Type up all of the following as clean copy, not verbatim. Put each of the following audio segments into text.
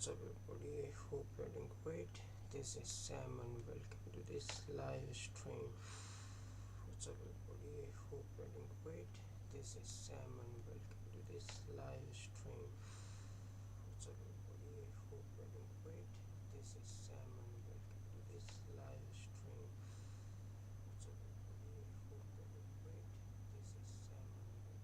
What's up everybody, I hope you're doing great. This is Sam and welcome to this live stream. What's up everybody, I hope you're doing great. This is Sam and welcome to this live stream. What's up everybody, I hope you're doing great. This is Sam and welcome to this live stream. What's up everybody, I hope you're doing great. This is Sam and welcome.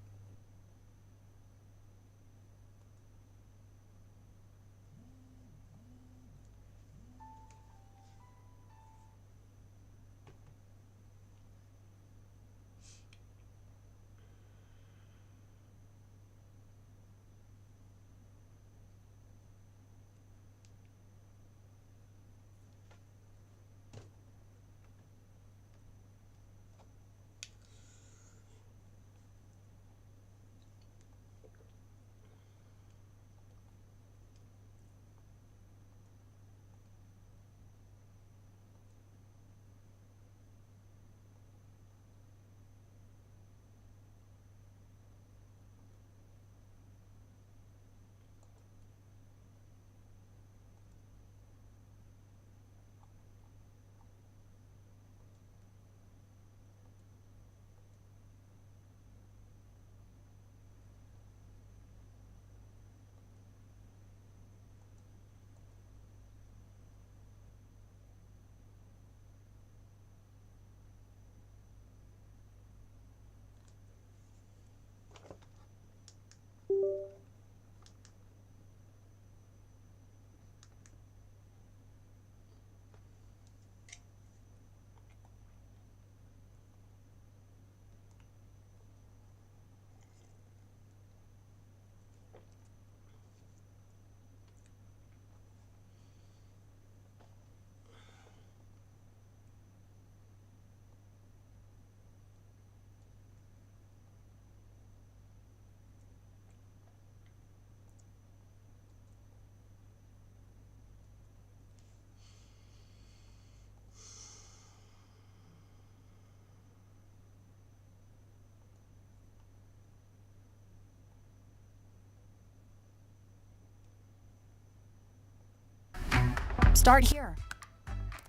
Start here.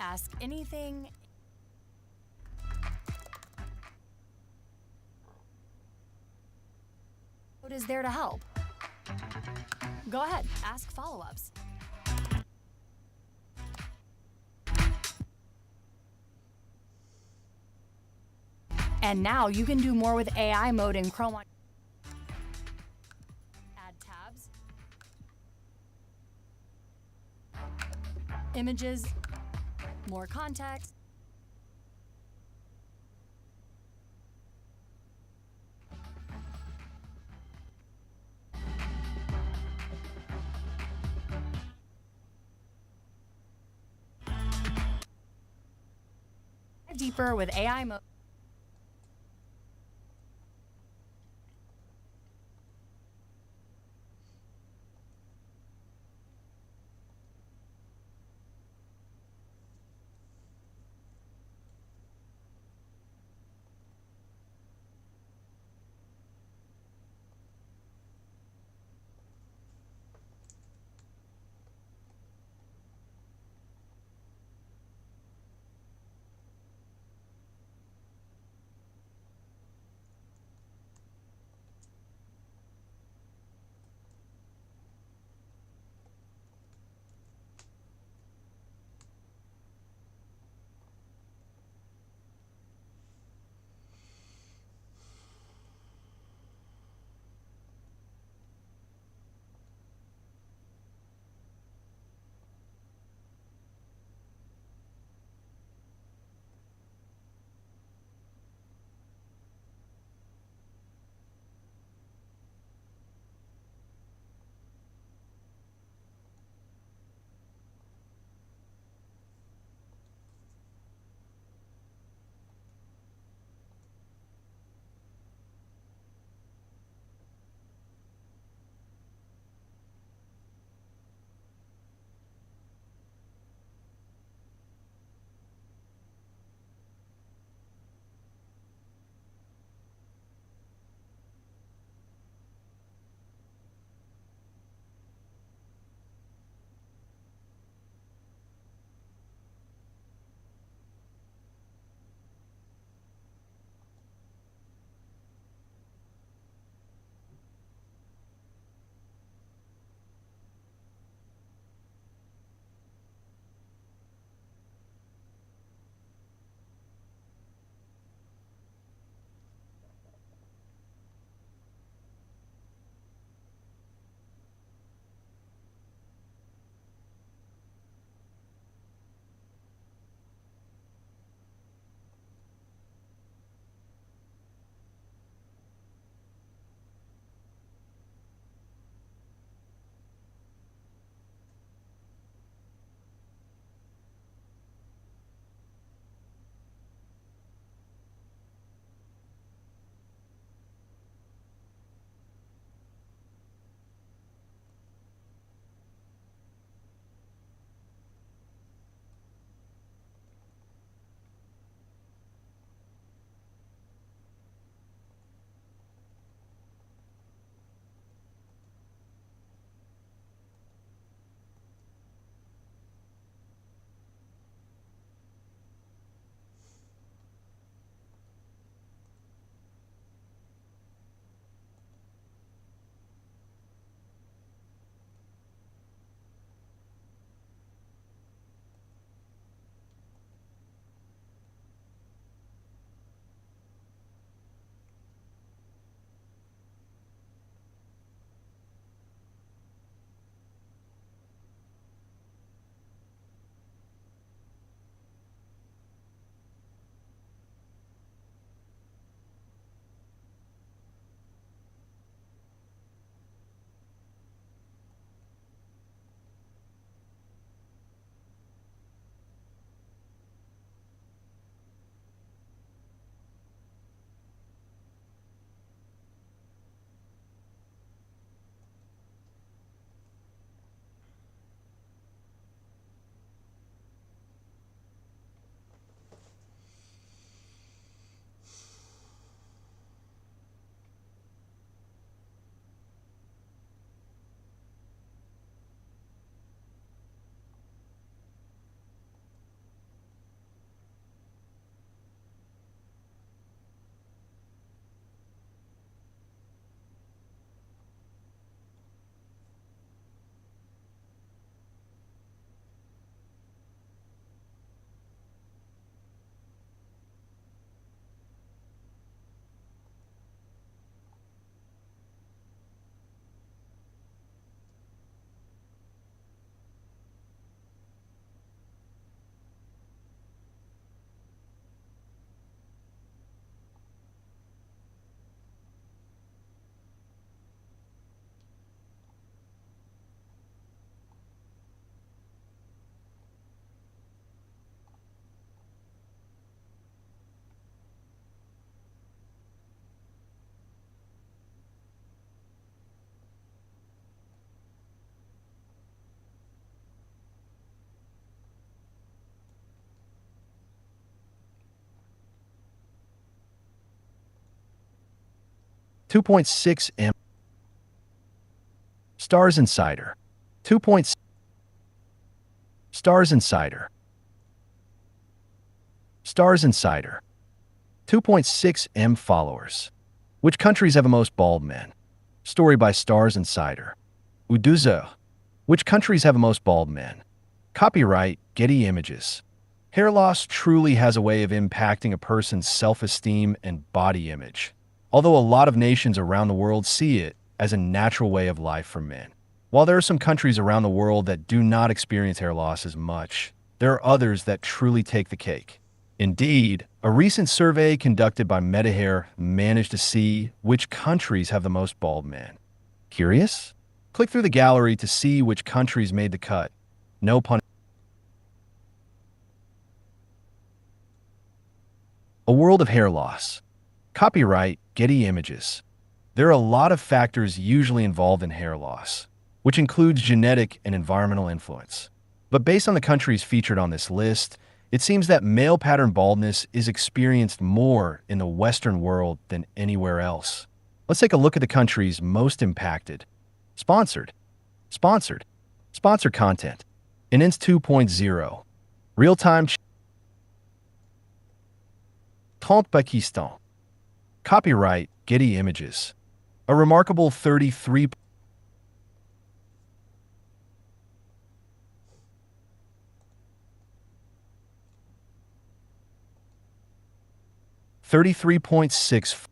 Ask anything. What is there to help? Go ahead, ask follow-ups. And now you can do more with AI mode in Chrome. Add tabs, images, more context. Deeper with AI mode. 2.6 M. Stars Insider. 2. Stars Insider. Stars Insider. 2.6 M followers. Which countries have the most bald men? Story by Stars Insider. Uduzo. Which countries have the most bald men? Copyright Getty Images. Hair loss truly has a way of impacting a person's self-esteem and body image, although a lot of nations around the world see it as a natural way of life for men. While there are some countries around the world that do not experience hair loss as much, there are others that truly take the cake. Indeed, a recent survey conducted by MetaHair managed to see which countries have the most bald men. Curious? Click through the gallery to see which countries made the cut. No pun. A world of hair loss. Copyright Getty Images. There are a lot of factors usually involved in hair loss, which includes genetic and environmental influence. But based on the countries featured on this list, it seems that male pattern baldness is experienced more in the Western world than anywhere else. Let's take a look at the countries most impacted. Sponsored content. INS 2.0. Real-time Pakistan. Copyright Getty Images. A remarkable 33.6.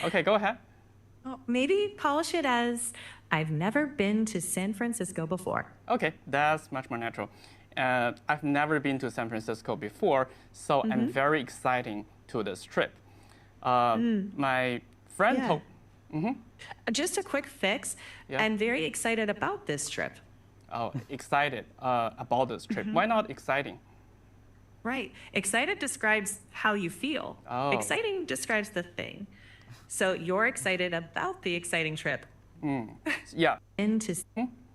Okay, go ahead. Oh, maybe polish it as I've never been to San Francisco before. Okay, that's much more natural. I've never been to San Francisco before, so I'm very excited to this trip. My friend Yeah. told. Just a quick fix. Yeah. I'm very excited about this trip. Oh, excited about this trip. Why not exciting? Right. Excited describes how you feel. Oh. Exciting describes the thing. So you're excited about the exciting trip. Yeah,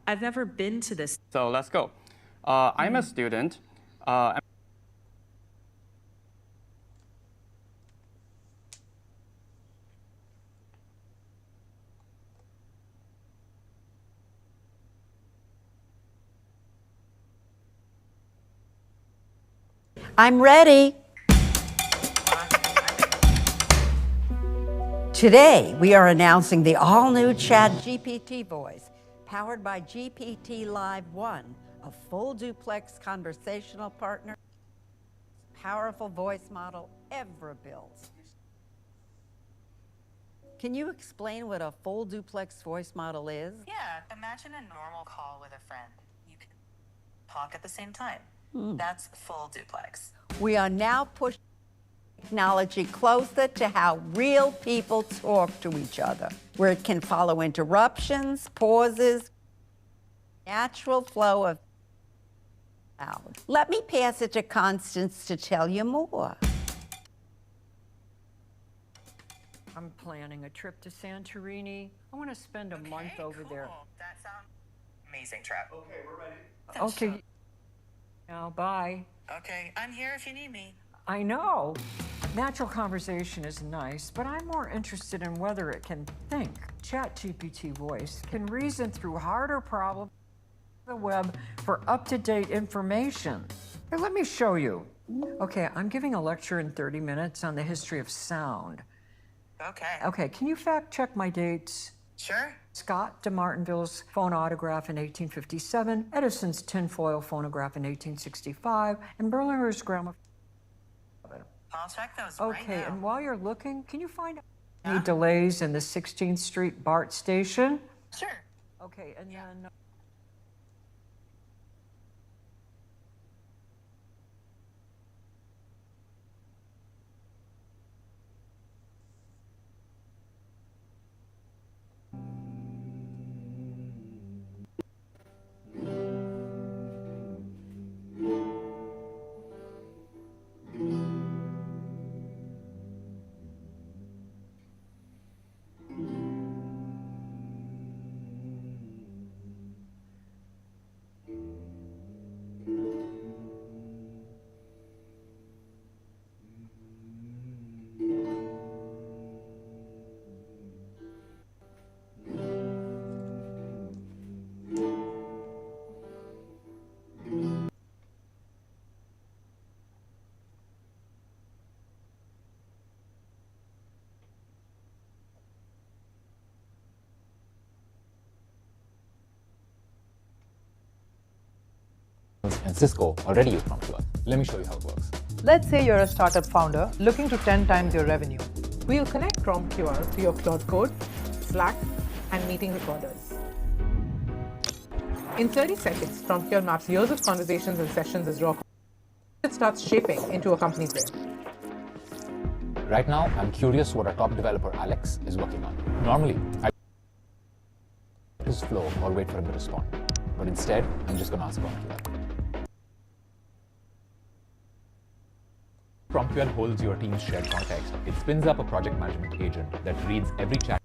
I've never been to this. so let's go. I'm a student. I'm ready. Today, we are announcing the all-new ChatGPT voice, powered by GPT Live 1, a full duplex conversational partner, powerful voice model ever built. Can you explain what a full duplex voice model is? Yeah, imagine a normal call with a friend. You can talk at the same time. That's full duplex. We are now pushing technology closer to how real people talk to each other, where it can follow interruptions, pauses, natural flow of sound. Let me pass it to Constance to tell you more. I'm planning a trip to Santorini. I want to spend a month over there. That sounds amazing trip. Okay, we're ready. Okay. Now, bye. Okay, I'm here if you need me. I know. Natural conversation is nice, but I'm more interested in whether it can think. ChatGPT voice can reason through harder problems on the web for up-to-date information. Here, let me show you. Okay, I'm giving a lecture in 30 minutes on the history of sound. Okay. Okay, can you fact check my dates? Sure. Scott de Martinville's phone autograph in 1857, Edison's tinfoil phonograph in 1865, and Berlinger's gramophone. I'll check those right Okay, now. and while you're looking, can you find any delays in the 16th Street BART station? Sure. Okay, and then... And Cisco already use PromptQL. Let me show you how it works. Let's say you're a startup founder looking to 10 times your revenue. We'll connect PromptQL to your Cloud Code, Slack, and meeting recorders. In 30 seconds, PromptQL maps years of conversations and sessions as raw code. It starts shaping into a company brain. Right now, I'm curious what our top developer, Alex, is working on. Normally, I his flow or wait for him to respond. But instead, I'm just going to ask PromptQL. PromptQL holds your team's shared context. It spins up a project management agent that reads every chat.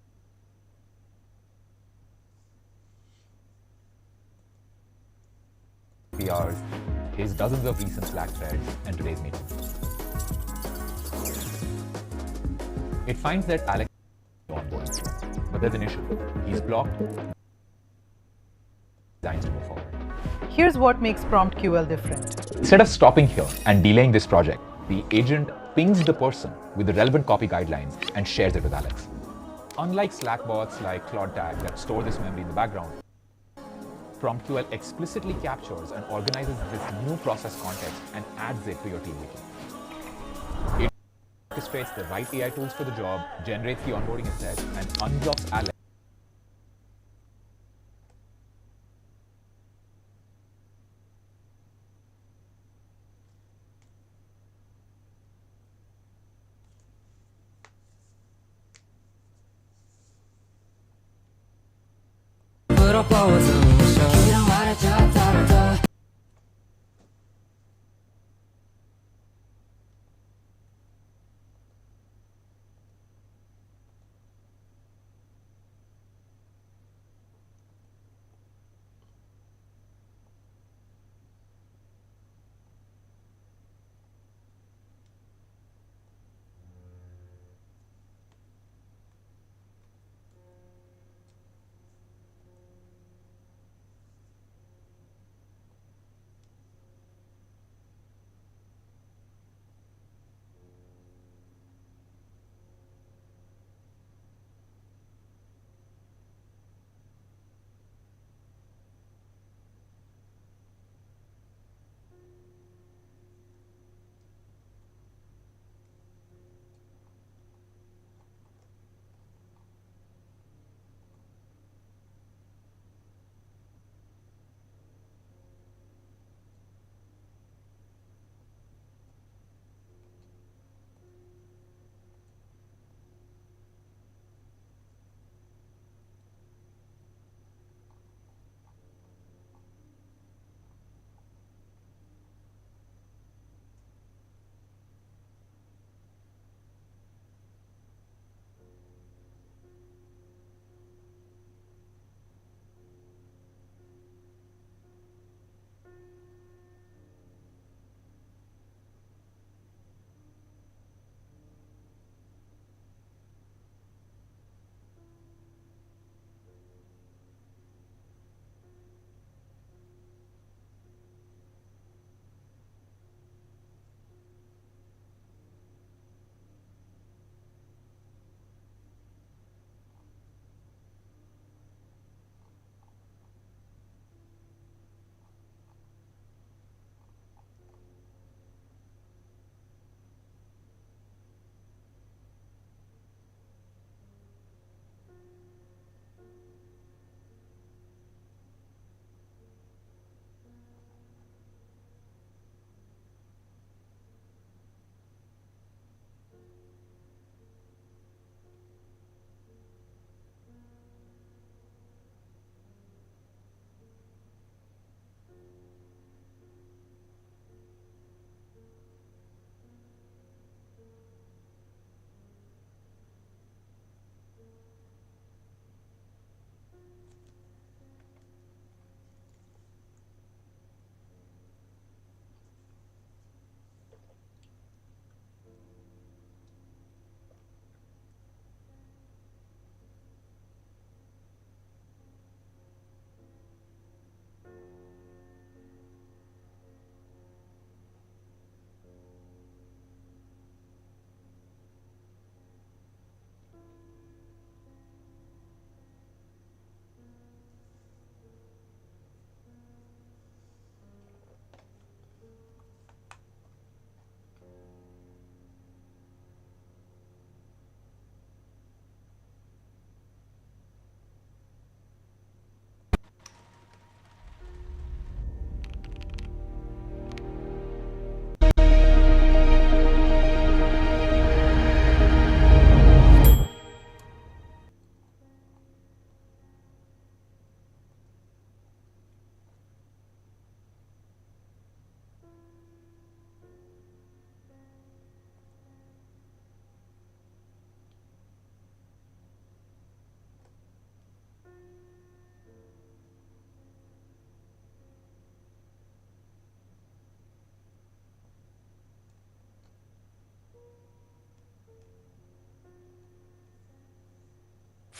PRs, his dozens of recent Slack threads, and today's meeting. It finds that Alex is onboarding, but there's an issue. He's blocked. Designs to move forward. Here's what makes PromptQL different. Instead of stopping here and delaying this project, the agent pings the person with the relevant copy guidelines and shares it with Alex. Unlike Slack bots like Claude Tag that store this memory in the background, PromptQL explicitly captures and organizes this new process context and adds it to your team meeting. It orchestrates the right AI tools for the job, generates the onboarding assets, and unblocks Alex.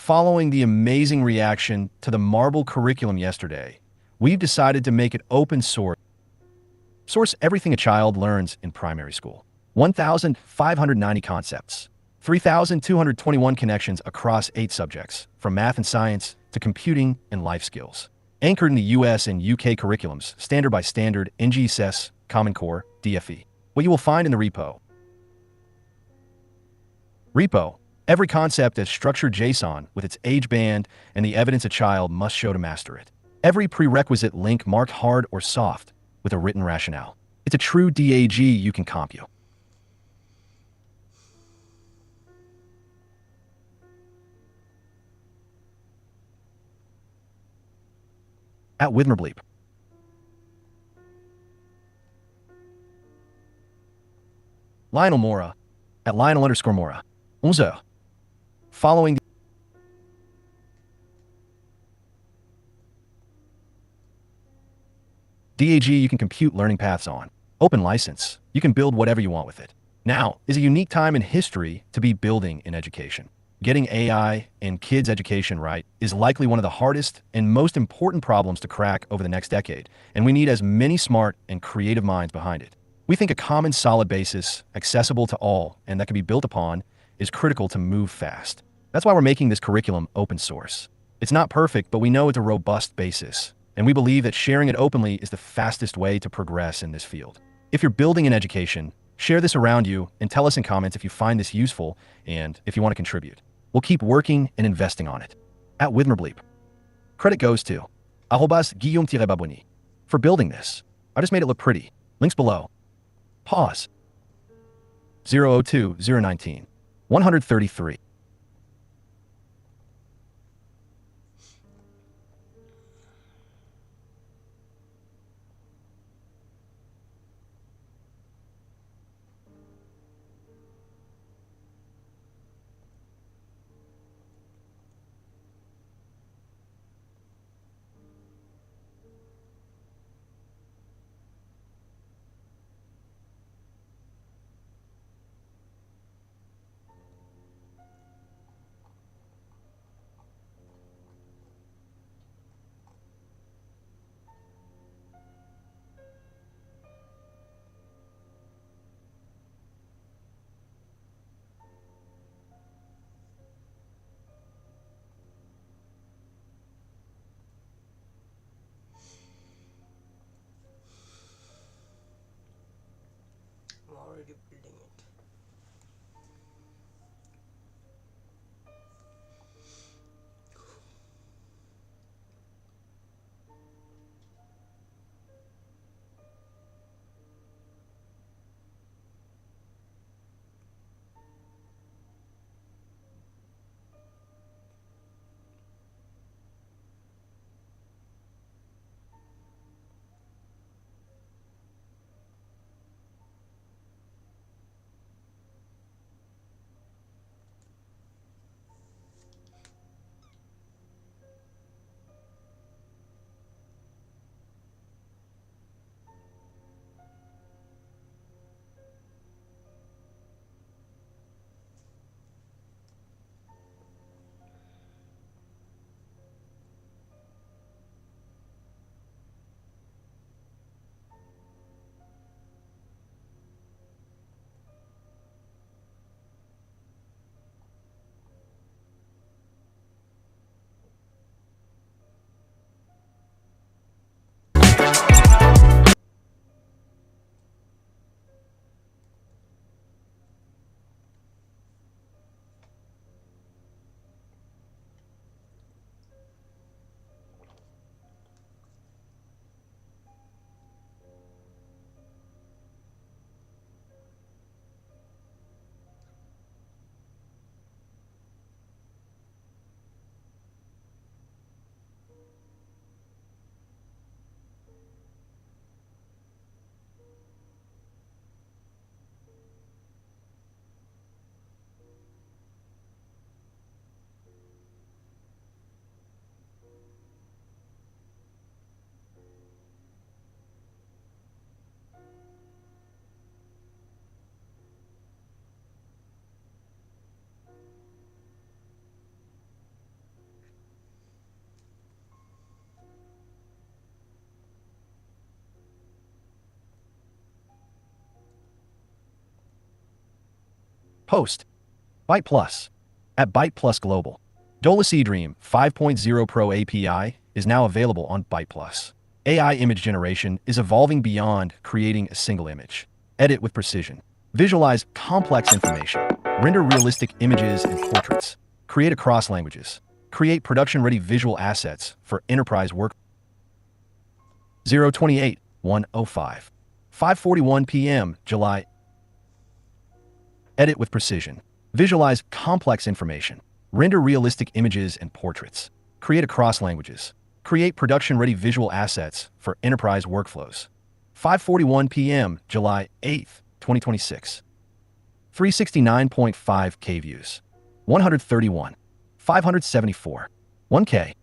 Following the amazing reaction to the Marble curriculum yesterday, we've decided to make it open source. Source everything a child learns in primary school. 1,590 concepts, 3,221 connections across 8 subjects, from math and science to computing and life skills. Anchored in the US and UK curriculums, standard by standard, NGSS, Common Core, DFE. What you will find in the repo. Repo. Every concept as structured JSON with its age band and the evidence a child must show to master it. Every prerequisite link marked hard or soft with a written rationale. It's a true DAG you can compute. At Withmerbleep. Lionel Mora. At Lionel_Mora. 11. Following DAG you can compute learning paths on. Open license. You can build whatever you want with it. Now is a unique time in history to be building in education. Getting AI and kids' education right is likely one of the hardest and most important problems to crack over the next decade, and we need as many smart and creative minds behind it. We think a common solid basis, accessible to all, and that can be built upon, is critical to move fast. That's why we're making this curriculum open source. It's not perfect, but we know it's a robust basis, and we believe that sharing it openly is the fastest way to progress in this field. If you're building an education, share this around you and tell us in comments if you find this useful and if you want to contribute. We'll keep working and investing on it. At Withmerbleep. Credit goes to @Guillaume-Baboni for building this. I just made it look pretty. Links below. Pause. 002 019 133. Post. Byte Plus. At Byte Plus Global. Dolce Dream 5.0 Pro API is now available on Byte Plus. AI image generation is evolving beyond creating a single image. Edit with precision. Visualize complex information. Render realistic images and portraits. Create across languages. Create production-ready visual assets for enterprise work. 028 105. 5:41 p.m. July. Edit with precision. Visualize complex information. Render realistic images and portraits. Create across languages. Create production-ready visual assets for enterprise workflows. 5:41 p.m. July 8th, 2026. 369.5K views. 131. 574. 1K.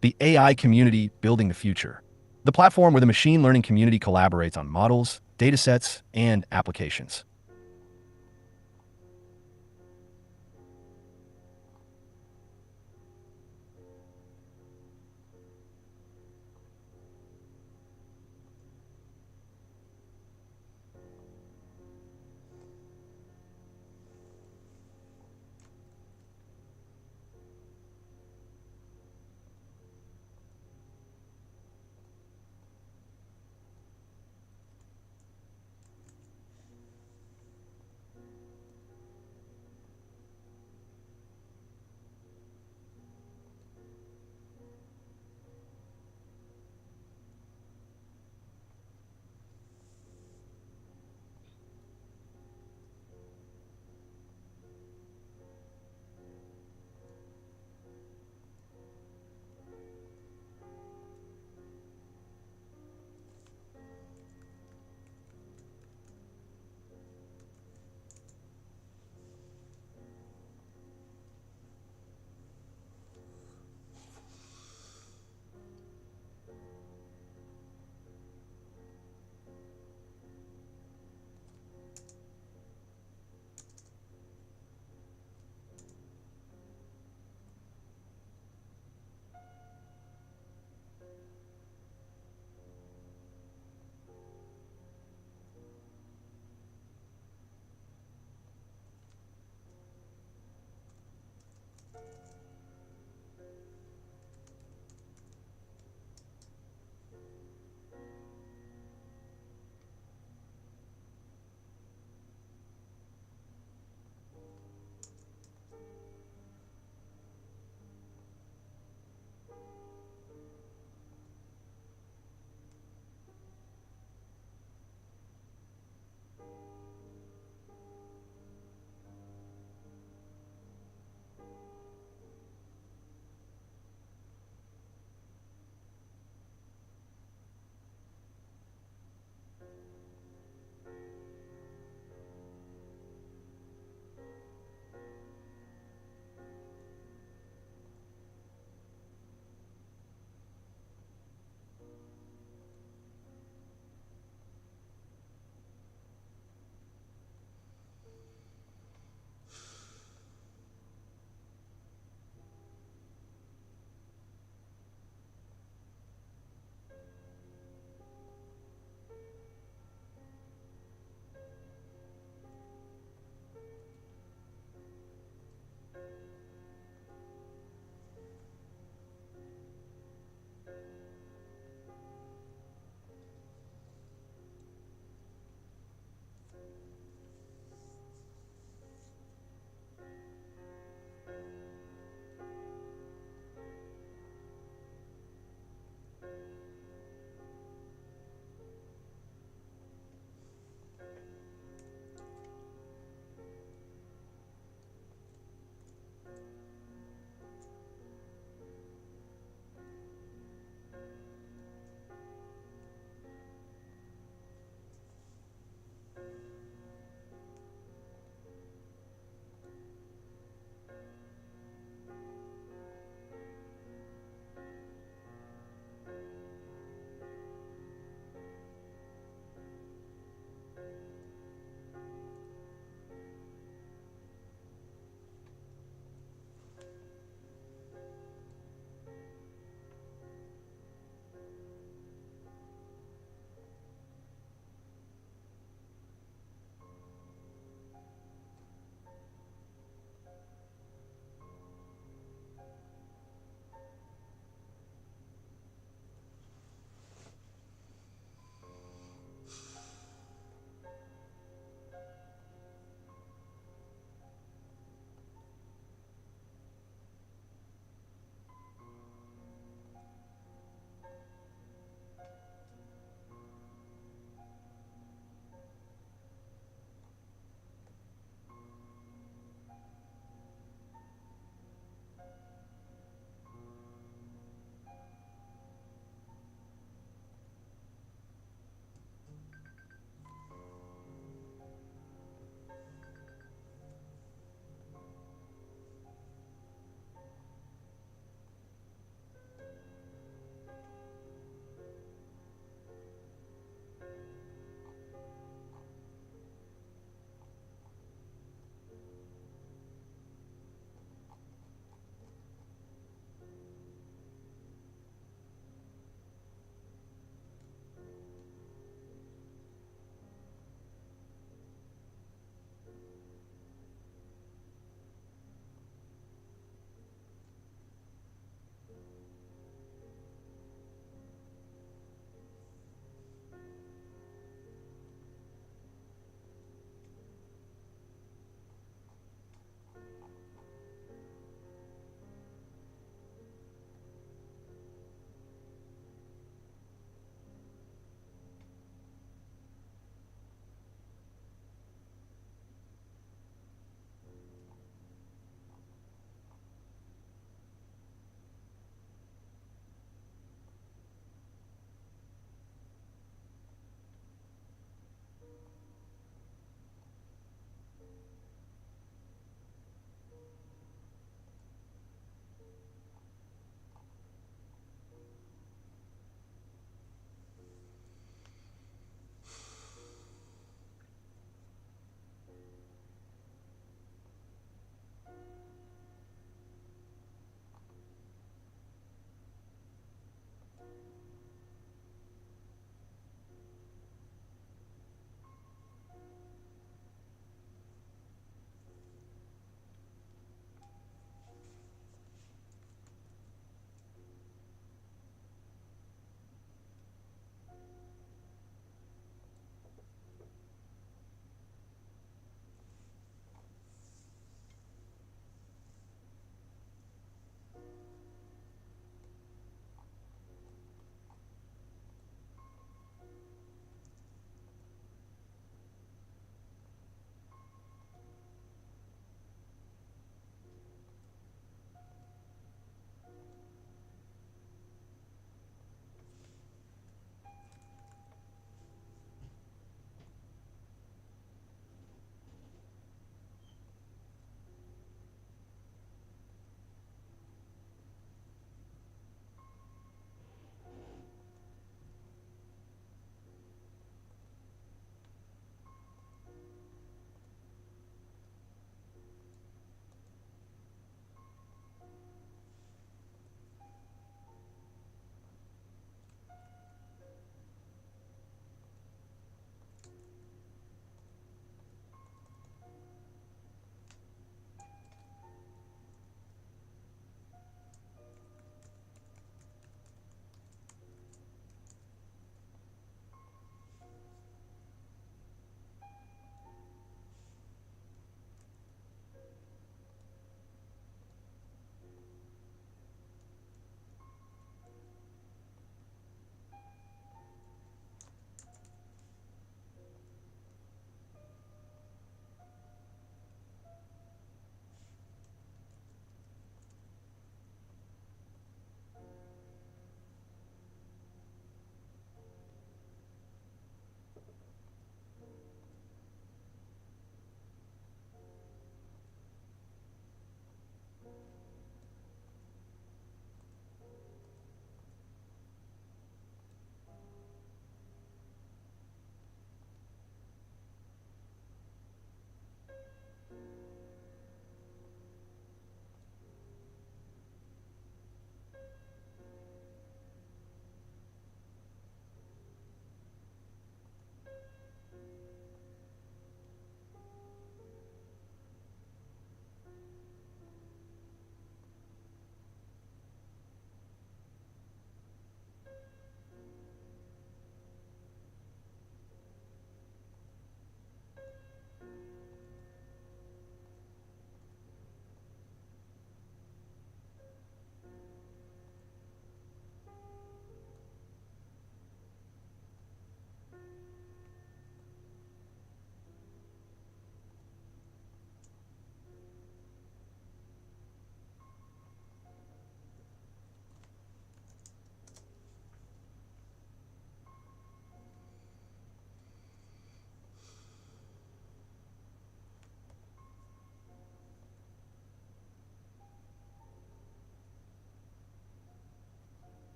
the AI community building the future. The platform where the machine learning community collaborates on models, datasets, and applications.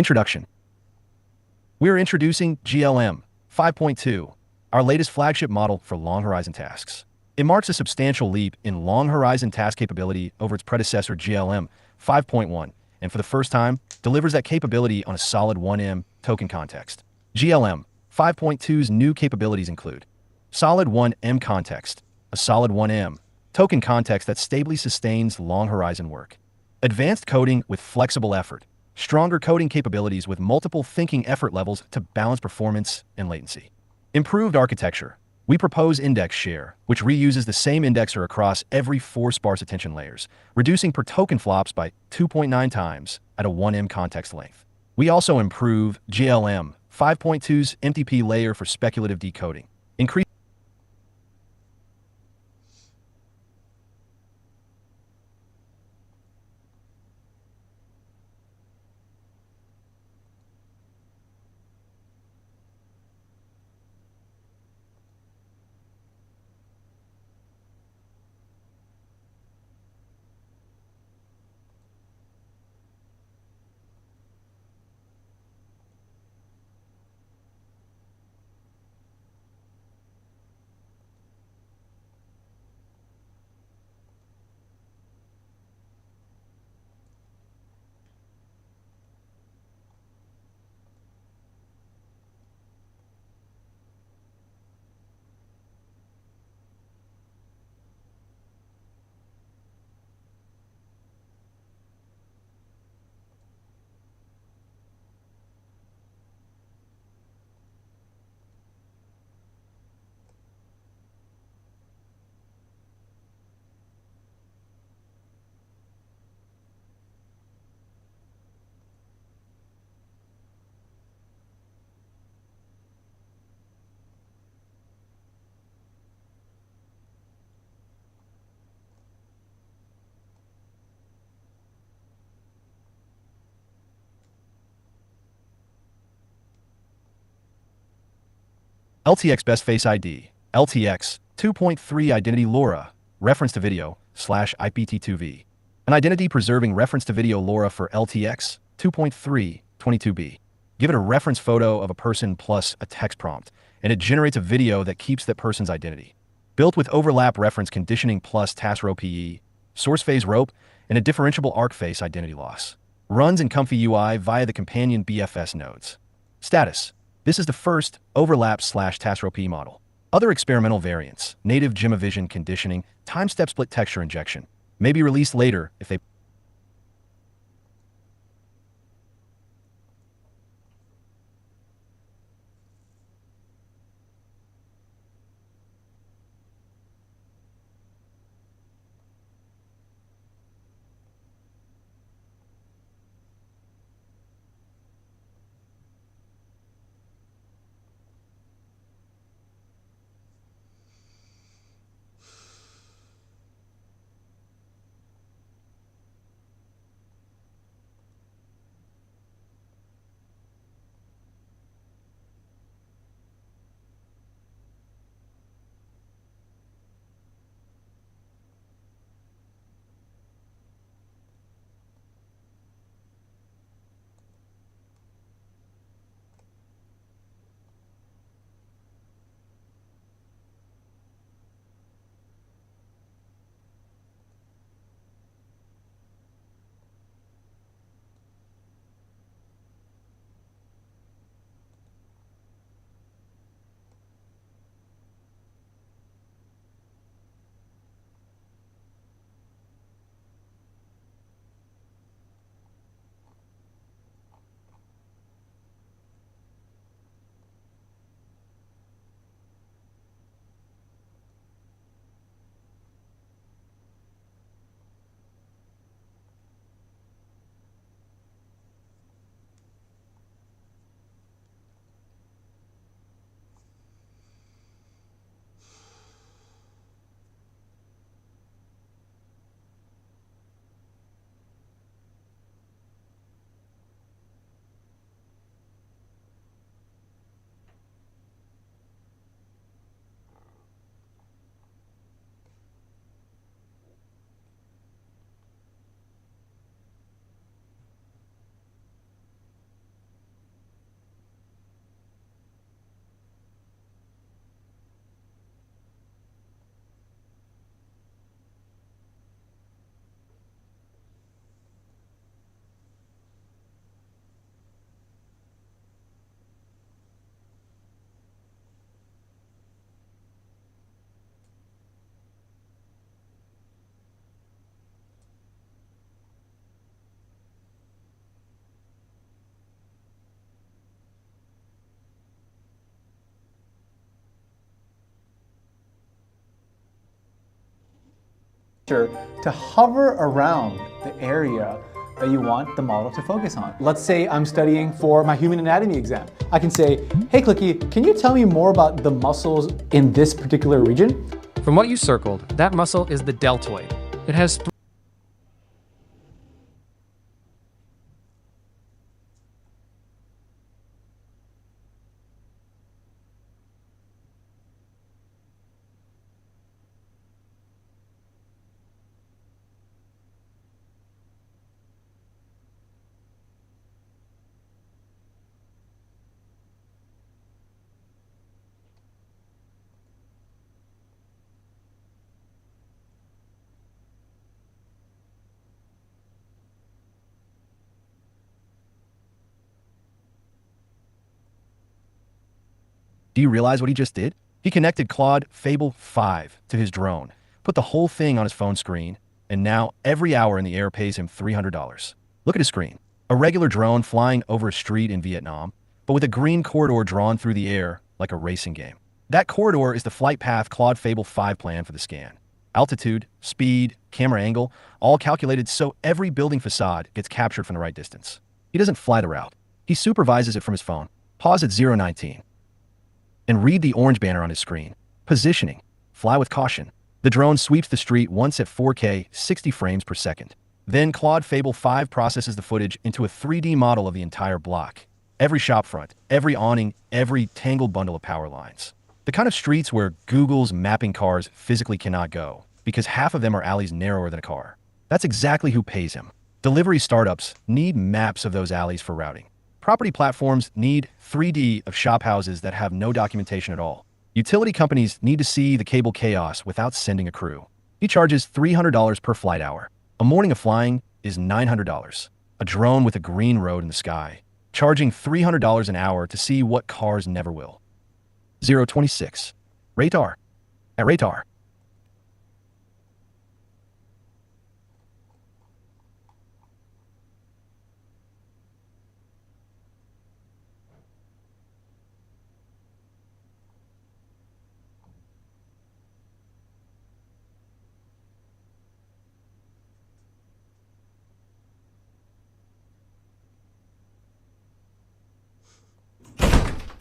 Introduction. We're introducing GLM 5.2, our latest flagship model for long horizon tasks. It marks a substantial leap in long horizon task capability over its predecessor GLM 5.1, and for the first time, delivers that capability on a solid 1M token context. GLM 5.2's new capabilities include solid 1M context, a solid 1M token context that stably sustains long horizon work, advanced coding with flexible effort, stronger coding capabilities with multiple thinking effort levels to balance performance and latency. Improved architecture. We propose index share, which reuses the same indexer across every 4 sparse attention layers, reducing per token flops by 2.9 times at a 1M context length. We also improve GLM 5.2's MTP layer for speculative decoding, increase LTX Best Face ID, LTX 2.3 Identity LoRa, reference to video, /IPT2V. An identity-preserving reference to video LoRa for LTX 2.3 22B. Give it a reference photo of a person plus a text prompt, and it generates a video that keeps that person's identity. Built with overlap reference conditioning plus task row PE, source phase rope, and a differentiable arc face identity loss. Runs in Comfy UI via the companion BFS nodes. Status. This is the first overlap/TaskRoP model. Other experimental variants, native Gemavision conditioning, time-step split texture injection, may be released later if they to hover around the area that you want the model to focus on. Let's say I'm studying for my human anatomy exam. I can say, hey Clicky, can you tell me more about the muscles in this particular region? From what you circled, that muscle is the deltoid. It has Do you realize what he just did? He connected Claude Fable 5 to his drone, put the whole thing on his phone screen, and now every hour in the air pays him $300. Look at his screen. A regular drone flying over a street in Vietnam, but with a green corridor drawn through the air like a racing game. That corridor is the flight path Claude Fable 5 planned for the scan. Altitude, speed, camera angle, all calculated so every building facade gets captured from the right distance. He doesn't fly the route. He supervises it from his phone. Pause at 019. And read the orange banner on his screen. Positioning. Fly with caution. The drone sweeps the street once at 4K, 60 frames per second. Then Claude Fable 5 processes the footage into a 3D model of the entire block. Every shopfront, every awning, every tangled bundle of power lines. The kind of streets where Google's mapping cars physically cannot go, because half of them are alleys narrower than a car. That's exactly who pays him. Delivery startups need maps of those alleys for routing. Property platforms need 3D of shop houses that have no documentation at all. Utility companies need to see the cable chaos without sending a crew. He charges $300 per flight hour. A morning of flying is $900. A drone with a green road in the sky, charging $300 an hour to see what cars never will. 026. Radar. At Radar.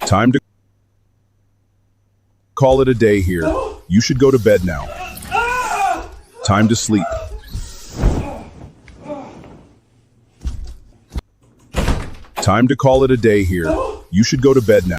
Time to call it a day here. You should go to bed now. Time to sleep. Time to call it a day here. You should go to bed now.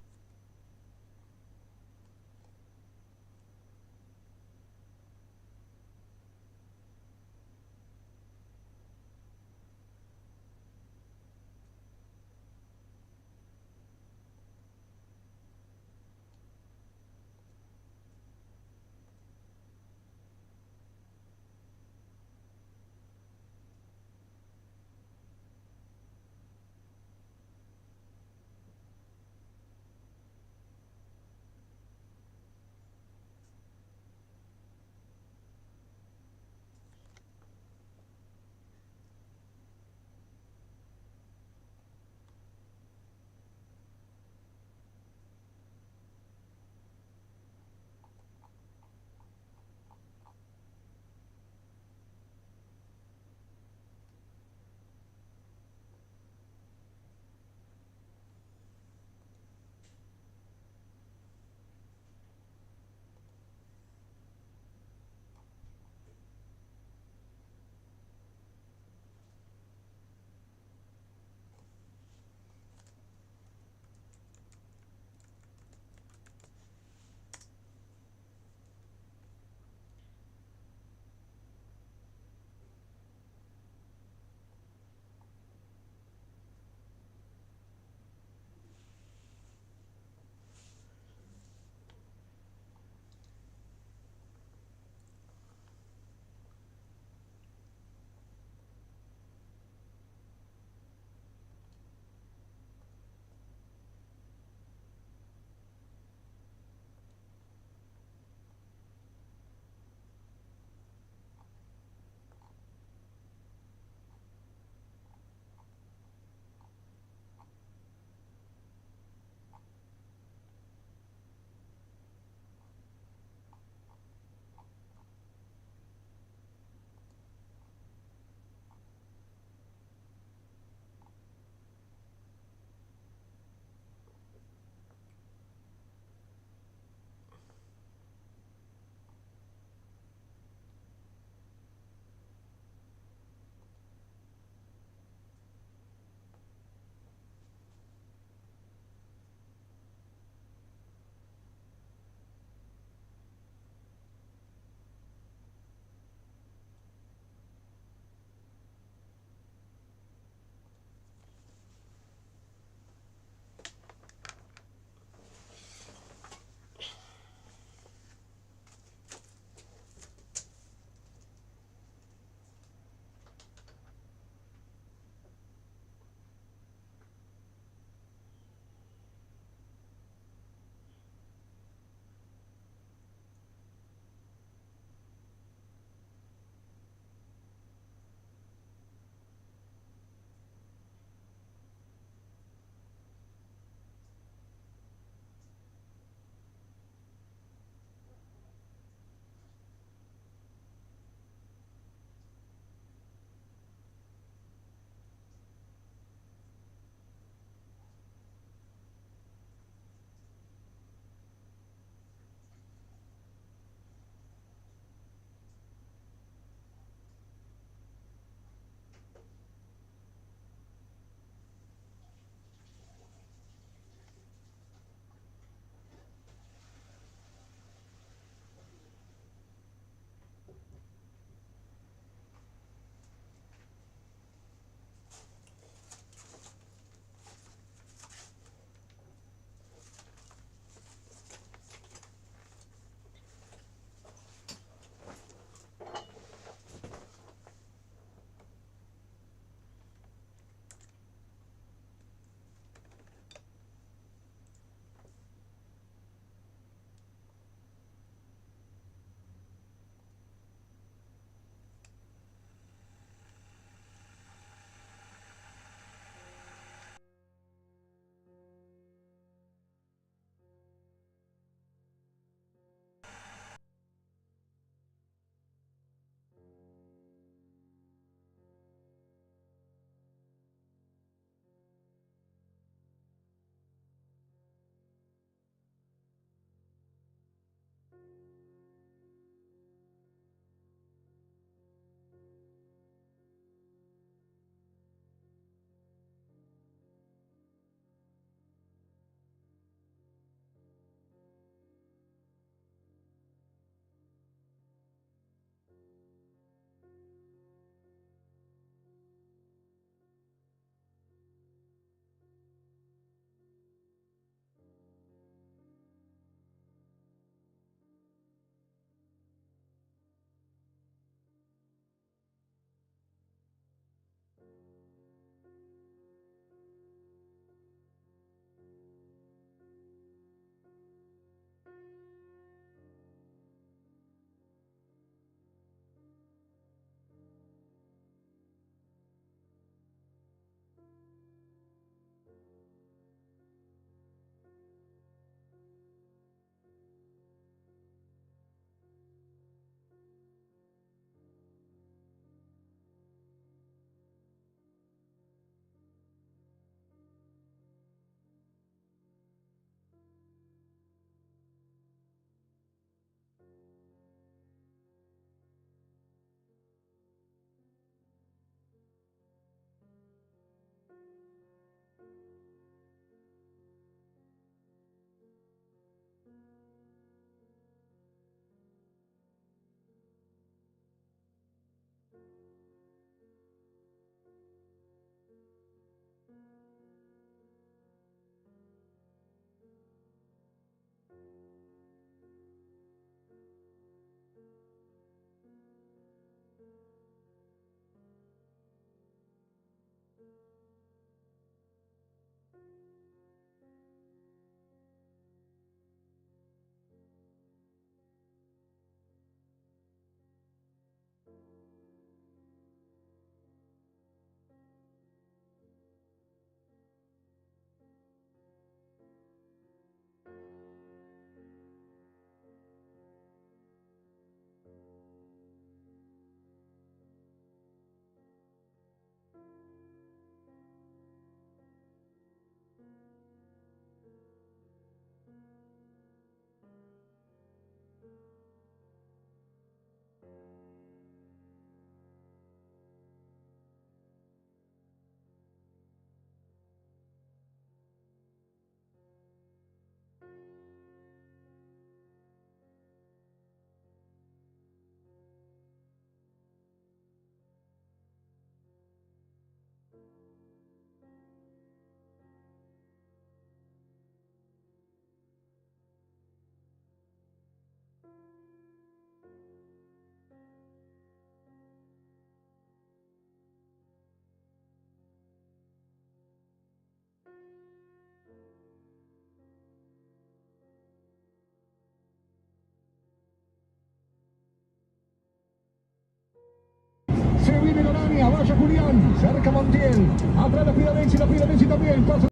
Arania, vaya Julián, cerca Montiel, atrás la pide Messi también, pasa.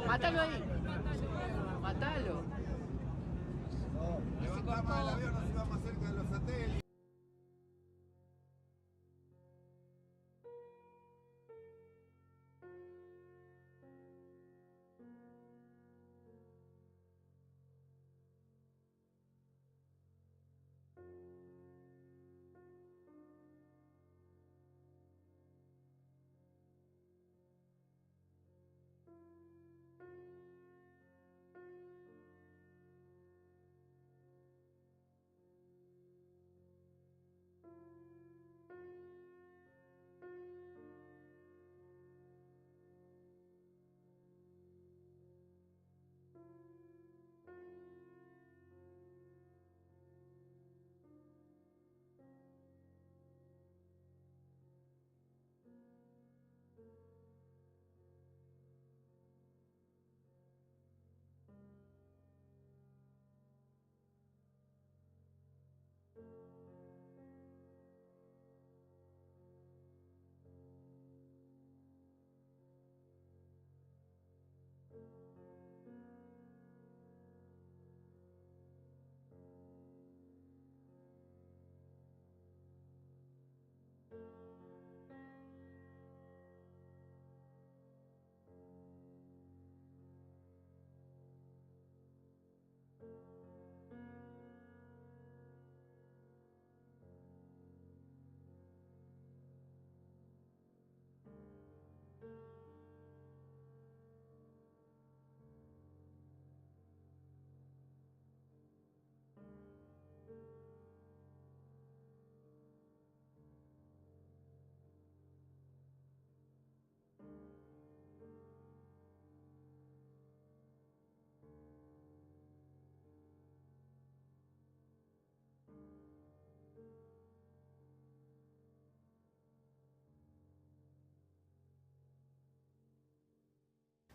Mátalo ahí. Mátalo. Levanta más el avión, así va más cerca de los satélites.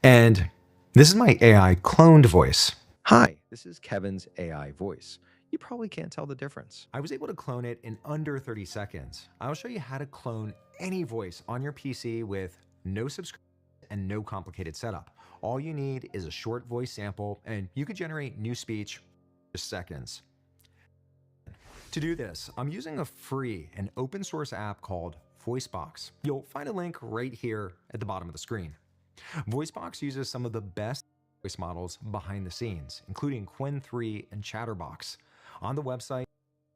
And this is my AI cloned voice. Hi, this is Kevin's AI voice. You probably can't tell the difference. I was able to clone it in under 30 seconds. I'll show you how to clone any voice on your PC with no subscription and no complicated setup. All you need is a short voice sample, and you could generate new speech in just seconds. To do this, I'm using a free and open source app called VoiceBox. You'll find a link right here at the bottom of the screen. VoiceBox uses some of the best voice models behind the scenes, including Qwen 3 and Chatterbox. On the website,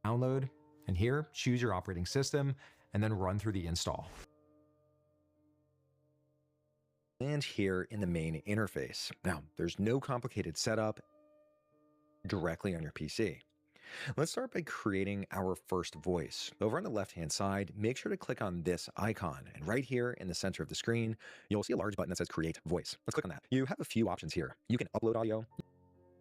download, and here, choose your operating system, and then run through the install. And here in the main interface. Now, there's no complicated setup directly on your PC. Let's start by creating our first voice. Over on the left-hand side, make sure to click on this icon. And right here in the center of the screen, you'll see a large button that says Create Voice. Let's click on that. You have a few options here. You can upload audio,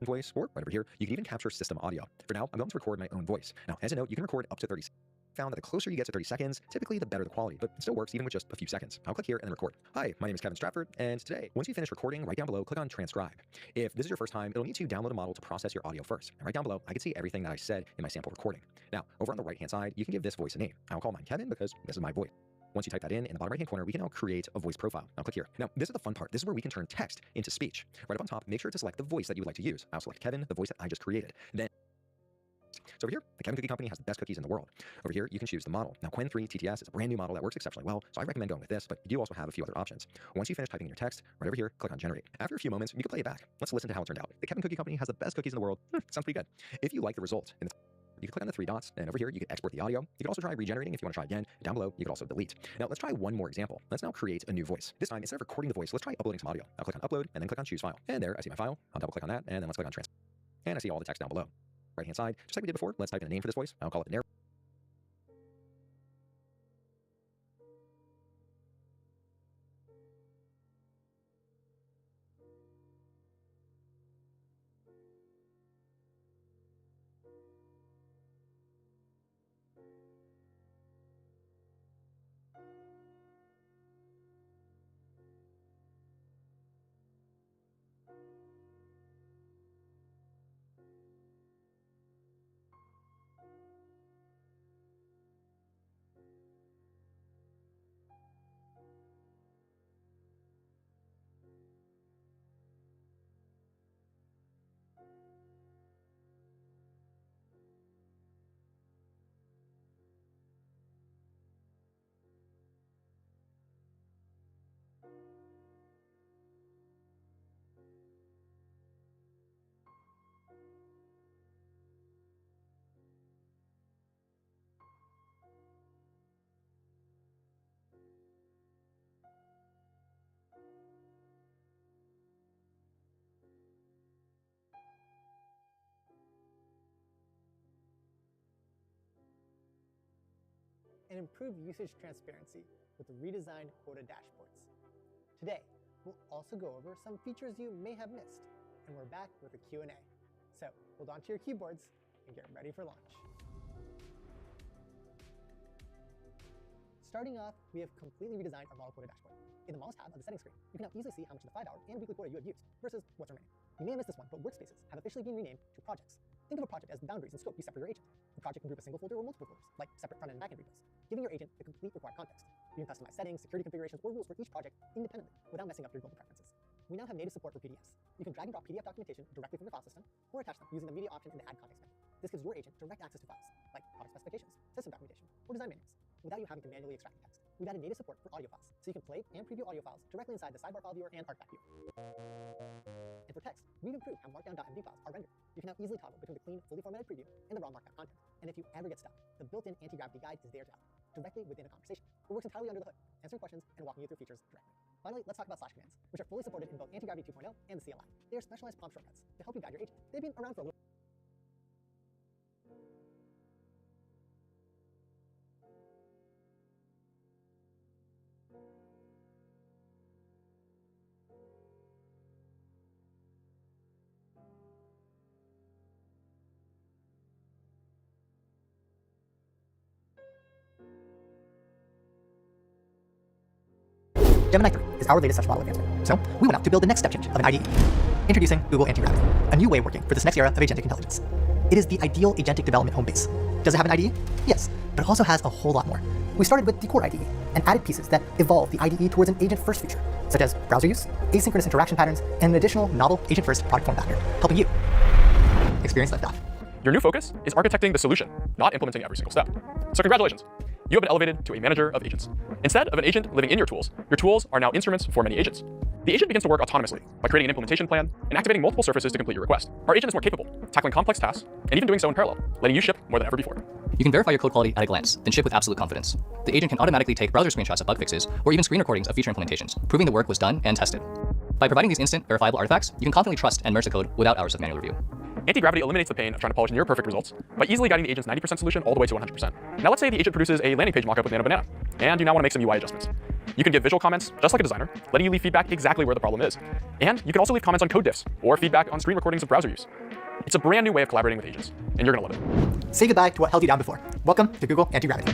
voice, or right over here, you can even capture system audio. For now, I'm going to record my own voice. Now, as a note, you can record up to 30 seconds. Found that the closer you get to 30 seconds, typically the better the quality, but it still works even with just a few seconds. I'll click here and then record. Hi, my name is Kevin Stratford, and today, once you finish recording, right down below, click on transcribe. If this is your first time, it'll need to download a model to process your audio first. And right down below, I can see everything that I said in my sample recording. Now, over on the right-hand side, you can give this voice a name. I'll call mine Kevin because this is my voice. Once you type that in the bottom right-hand corner, we can now create a voice profile. Now click here. Now, this is the fun part. This is where we can turn text into speech. Right up on top, make sure to select the voice that you would like to use. I'll select Kevin, the voice that I just created. Then, so over here, the Kevin Cookie Company has the best cookies in the world. Over here, you can choose the model. Now, Qwen 3 TTS is a brand new model that works exceptionally well, so I recommend going with this, but you do also have a few other options. Once you finish typing in your text, right over here, click on Generate. After a few moments, you can play it back. Let's listen to how it turned out. The Kevin Cookie Company has the best cookies in the world. Sounds pretty good. If you like the result, you can click on the three dots, and over here, you can export the audio. You can also try regenerating if you want to try again. Down below, you can also delete. Now, let's try one more example. Let's now create a new voice. This time, instead of recording the voice, let's try uploading some audio. I'll click on Upload, and then click on Choose File. And there, I see my file. I'll double click on that, and then let's click on Transfer. And I see all the text down below. Right-hand side, just like we did before, let's type in a name for this voice. I'll call it the narrator. and improve usage transparency with the redesigned quota dashboards. Today, we'll also go over some features you may have missed, and we're back with a Q&A. So hold on to your keyboards and get ready for launch. Starting off, we have completely redesigned our model quota dashboard. In the Models tab of the settings screen, you can now easily see how much of the 5-hour and weekly quota you have used versus what's remaining. You may have missed this one, but workspaces have officially been renamed to projects. Think of a project as the boundaries and scope you set for your agent. The project can group a single folder or multiple folders, like separate front-end and back-end repos, giving your agent the complete required context. You can customize settings, security configurations, or rules for each project independently without messing up your global preferences. We now have native support for PDFs. You can drag and drop PDF documentation directly from your file system or attach them using the media option in the Add Context menu. This gives your agent direct access to files, like product specifications, system documentation, or design manuals, without you having to manually extract the text. We've added native support for audio files, so you can play and preview audio files directly inside the sidebar file viewer and artback viewer. And for text, we've improved how markdown.md files are rendered. You can now easily toggle between the clean, fully formatted preview and the raw markdown content. And if you ever get stuck, the built-in anti-gravity guide is there to help, directly within a conversation. It works entirely under the hood, answering questions and walking you through features directly. Finally, let's talk about slash commands, which are fully supported in both Anti-Gravity 2.0 and the CLI. They are specialized prompt shortcuts to help you guide your agent. They've been around for a little. Gemini 3 is our latest such model advancement, so we went out to build the next step change of an IDE. Introducing Google Anti-Gravity, a new way of working for this next era of agentic intelligence. It is the ideal agentic development home base. Does it have an IDE? Yes, but it also has a whole lot more. We started with the core IDE and added pieces that evolve the IDE towards an agent-first feature, such as browser use, asynchronous interaction patterns, and an additional novel agent-first product form factor, helping you experience liftoff. Your new focus is architecting the solution, not implementing every single step. So congratulations. You have been elevated to a manager of agents. Instead of an agent living in your tools are now instruments for many agents. The agent begins to work autonomously by creating an implementation plan and activating multiple surfaces to complete your request. Our agent is more capable, tackling complex tasks, and even doing so in parallel, letting you ship more than ever before. You can verify your code quality at a glance, then ship with absolute confidence. The agent can automatically take browser screenshots of bug fixes or even screen recordings of feature implementations, proving the work was done and tested. By providing these instant, verifiable artifacts, you can confidently trust and merge the code without hours of manual review. Anti-Gravity eliminates the pain of trying to polish near perfect results by easily guiding the agent's 90% solution all the way to 100%. Now let's say the agent produces a landing page mockup with Nano Banana, and you now want to make some UI adjustments. You can give visual comments, just like a designer, letting you leave feedback exactly where the problem is. And you can also leave comments on code diffs, or feedback on screen recordings of browser use. It's a brand new way of collaborating with agents, and you're going to love it. Say goodbye to what held you down before. Welcome to Google Anti-Gravity.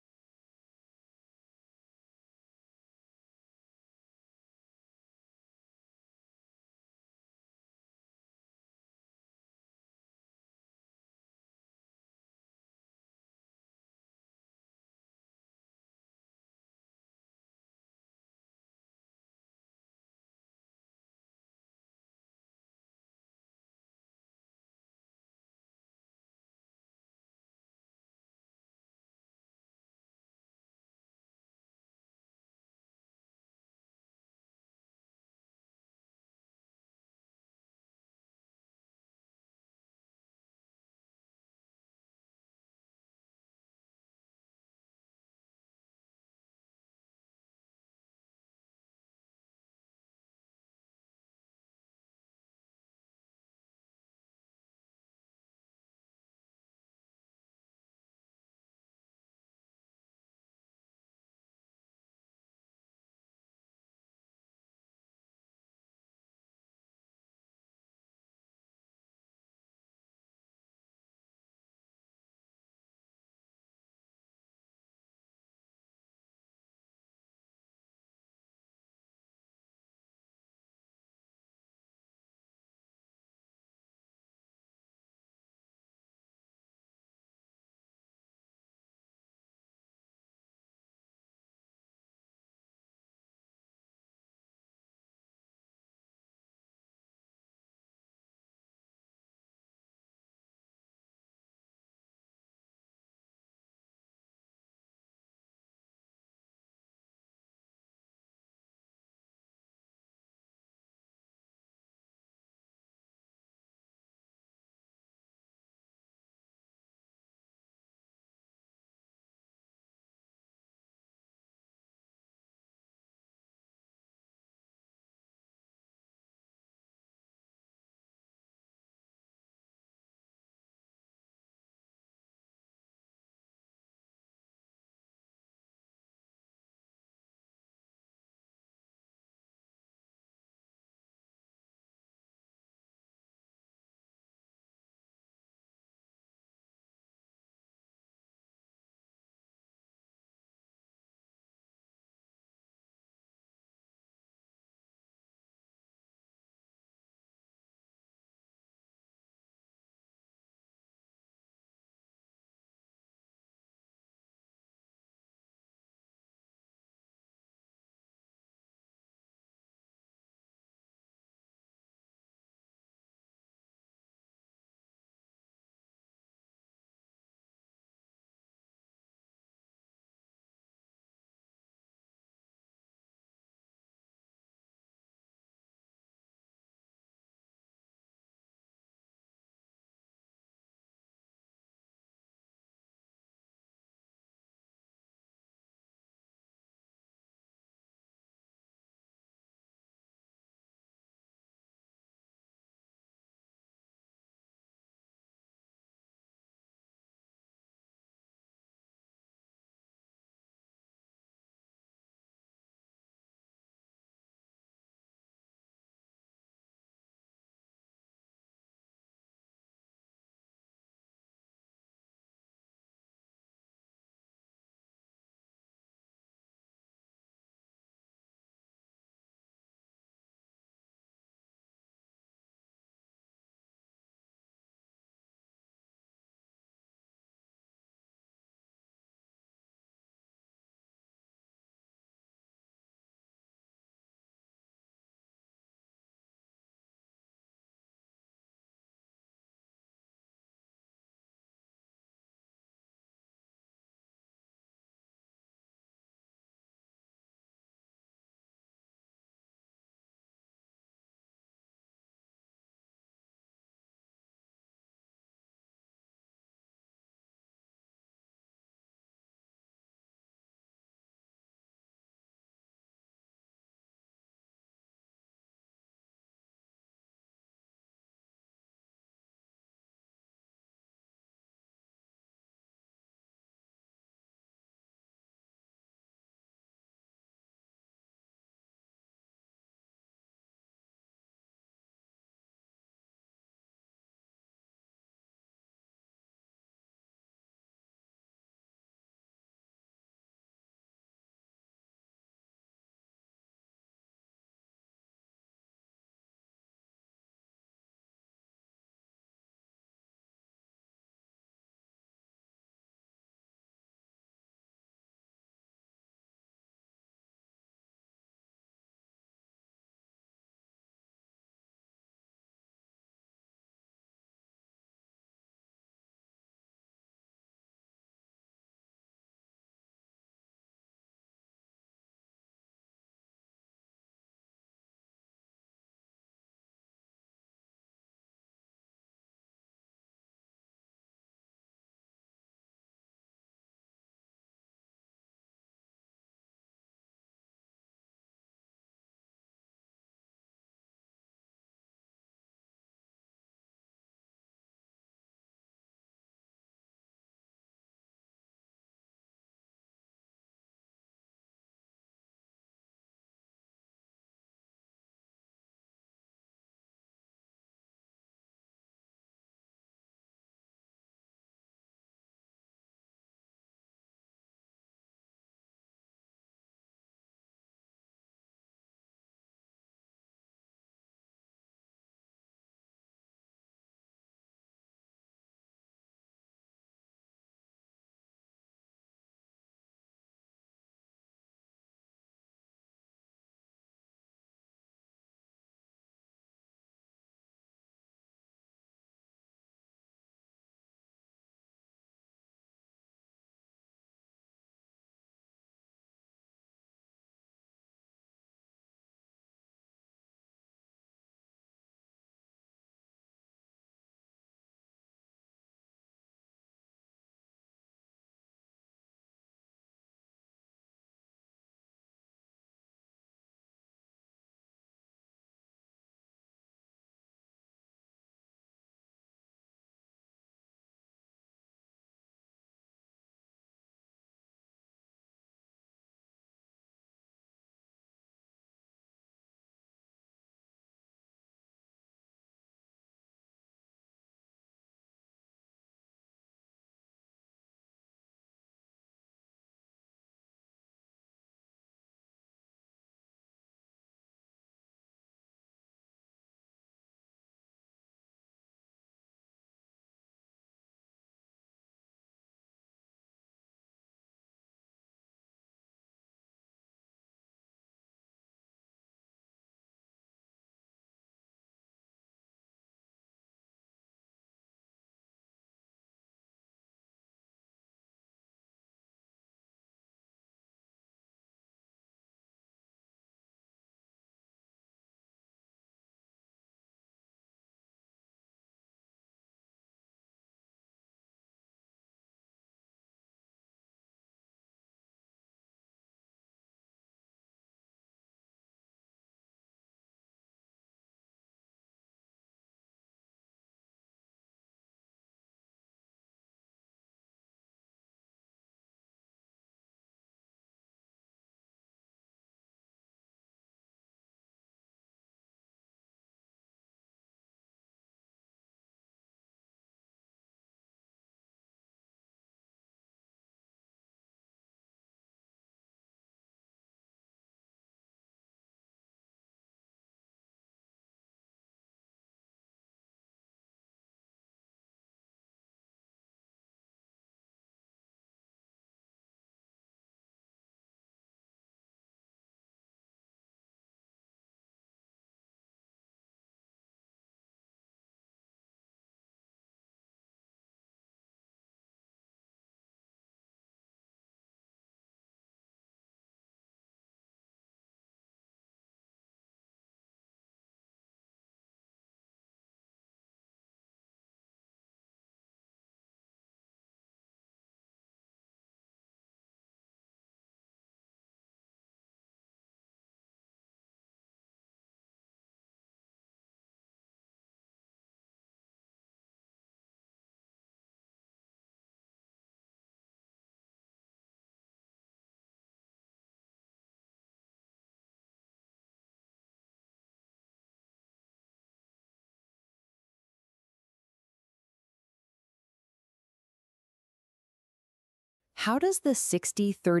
how does the 60/30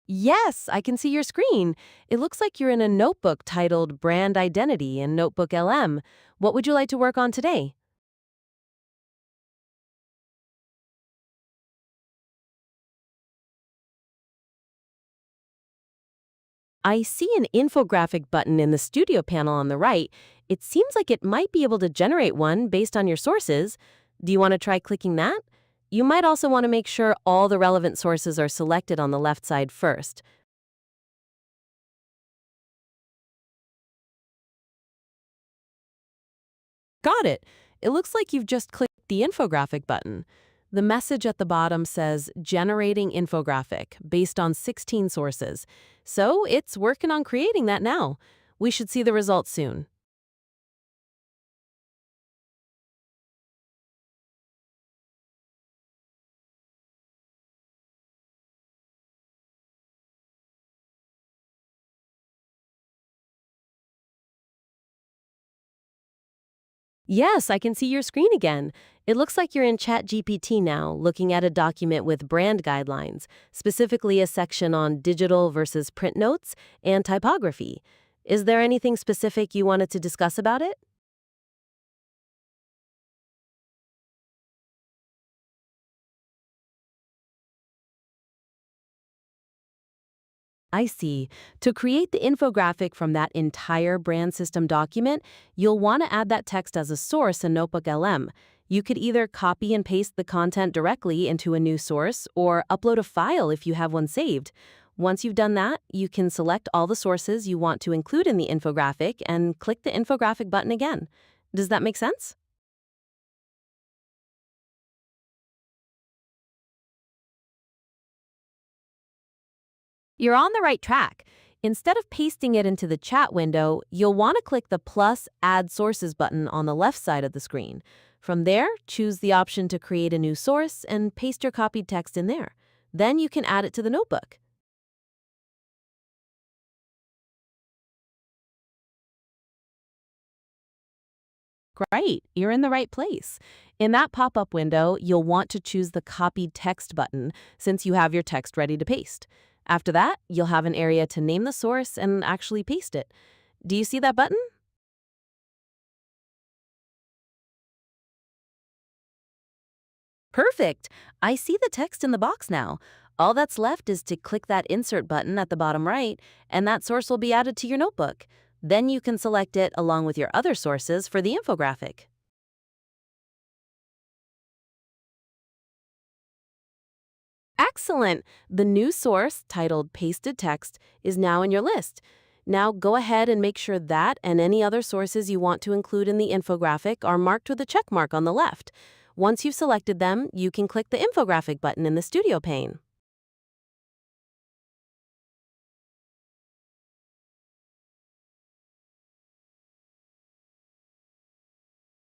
Yes, I can see your screen. It looks like you're in a notebook titled Brand Identity in Notebook LM. What would you like to work on today? I see an infographic button in the studio panel on the right. It seems like it might be able to generate one based on your sources. Do you want to try clicking that? You might also want to make sure all the relevant sources are selected on the left side first. Got it. It looks like you've just clicked the infographic button. The message at the bottom says generating infographic based on 16 sources. So it's working on creating that now. We should see the results soon. Yes, I can see your screen again. It looks like you're in ChatGPT now, looking at a document with brand guidelines, specifically a section on digital versus print notes and typography. Is there anything specific you wanted to discuss about it? I see. To create the infographic from that entire brand system document, you'll want to add that text as a source in Notebook LM. You could either copy and paste the content directly into a new source or upload a file if you have one saved. Once you've done that, you can select all the sources you want to include in the infographic and click the infographic button again. Does that make sense? You're on the right track. Instead of pasting it into the chat window, you'll want to click the plus Add Sources button on the left side of the screen. From there, choose the option to create a new source and paste your copied text in there. Then you can add it to the notebook. Great, you're in the right place. In that pop-up window, you'll want to choose the Copied Text button since you have your text ready to paste. After that, you'll have an area to name the source and actually paste it. Do you see that button? Perfect! I see the text in the box now. All that's left is to click that Insert button at the bottom right, and that source will be added to your notebook. Then you can select it along with your other sources for the infographic. Excellent! The new source, titled Pasted Text, is now in your list. Now go ahead and make sure that and any other sources you want to include in the infographic are marked with a check mark on the left. Once you've selected them, you can click the infographic button in the Studio pane.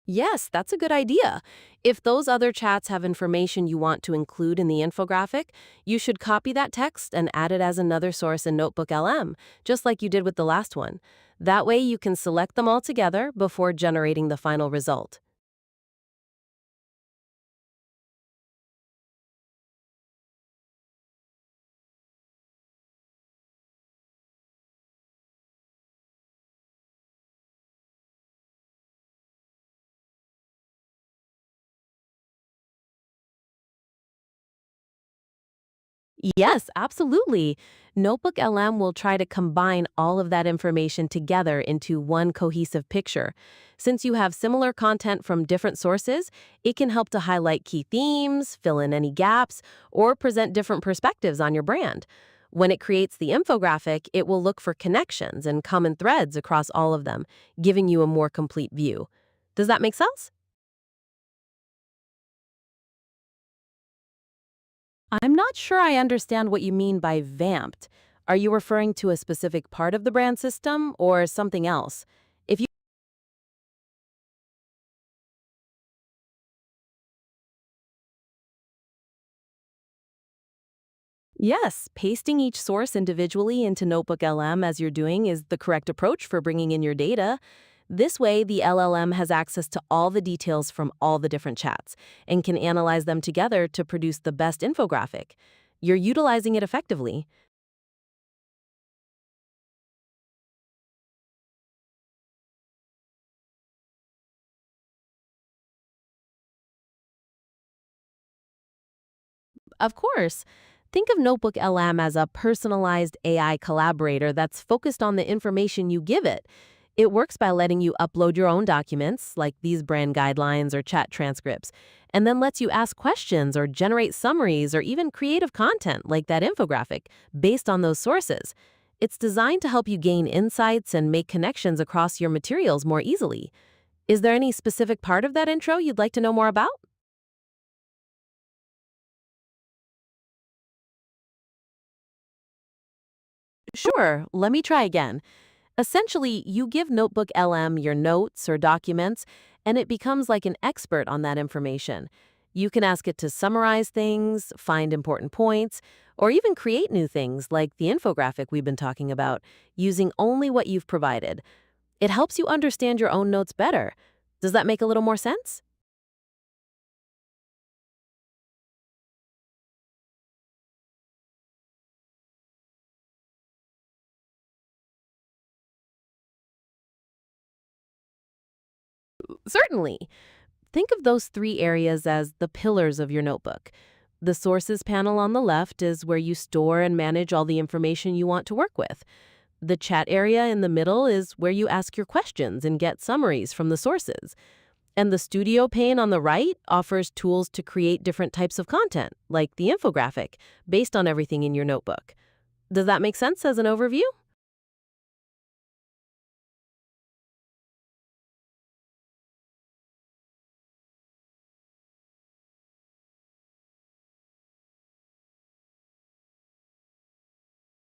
Yes, that's a good idea. If those other chats have information you want to include in the infographic, you should copy that text and add it as another source in Notebook LM, just like you did with the last one. That way you can select them all together before generating the final result. Yes, absolutely. Notebook LM will try to combine all of that information together into one cohesive picture. Since you have similar content from different sources, it can help to highlight key themes, fill in any gaps, or present different perspectives on your brand. When it creates the infographic, it will look for connections and common threads across all of them, giving you a more complete view. Does that make sense? I'm not sure I understand what you mean by vamped. Are you referring to a specific part of the brand system or something else? If you Yes, pasting each source individually into Notebook LM as you're doing is the correct approach for bringing in your data. This way, the LLM has access to all the details from all the different chats and can analyze them together to produce the best infographic. You're utilizing it effectively. Of course. Think of Notebook LM as a personalized AI collaborator that's focused on the information you give it. It works by letting you upload your own documents, like these brand guidelines or chat transcripts, and then lets you ask questions or generate summaries or even creative content like that infographic based on those sources. It's designed to help you gain insights and make connections across your materials more easily. Is there any specific part of that intro you'd like to know more about? Sure, let me try again. Essentially, you give Notebook LM your notes or documents, and it becomes like an expert on that information. You can ask it to summarize things, find important points, or even create new things like the infographic we've been talking about, using only what you've provided. It helps you understand your own notes better. Does that make a little more sense? Certainly. Think of those three areas as the pillars of your notebook. The sources panel on the left is where you store and manage all the information you want to work with. The chat area in the middle is where you ask your questions and get summaries from the sources. And the studio pane on the right offers tools to create different types of content, like the infographic, based on everything in your notebook. Does that make sense as an overview?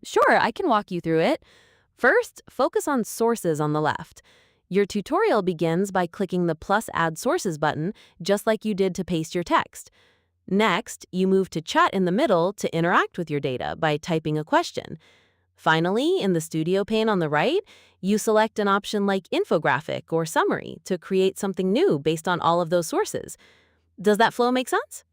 Sure, I can walk you through it. First, focus on sources on the left. Your tutorial begins by clicking the plus Add Sources button, just like you did to paste your text. Next, you move to Chat in the middle to interact with your data by typing a question. Finally, in the Studio pane on the right, you select an option like Infographic or Summary to create something new based on all of those sources. Does that flow make sense?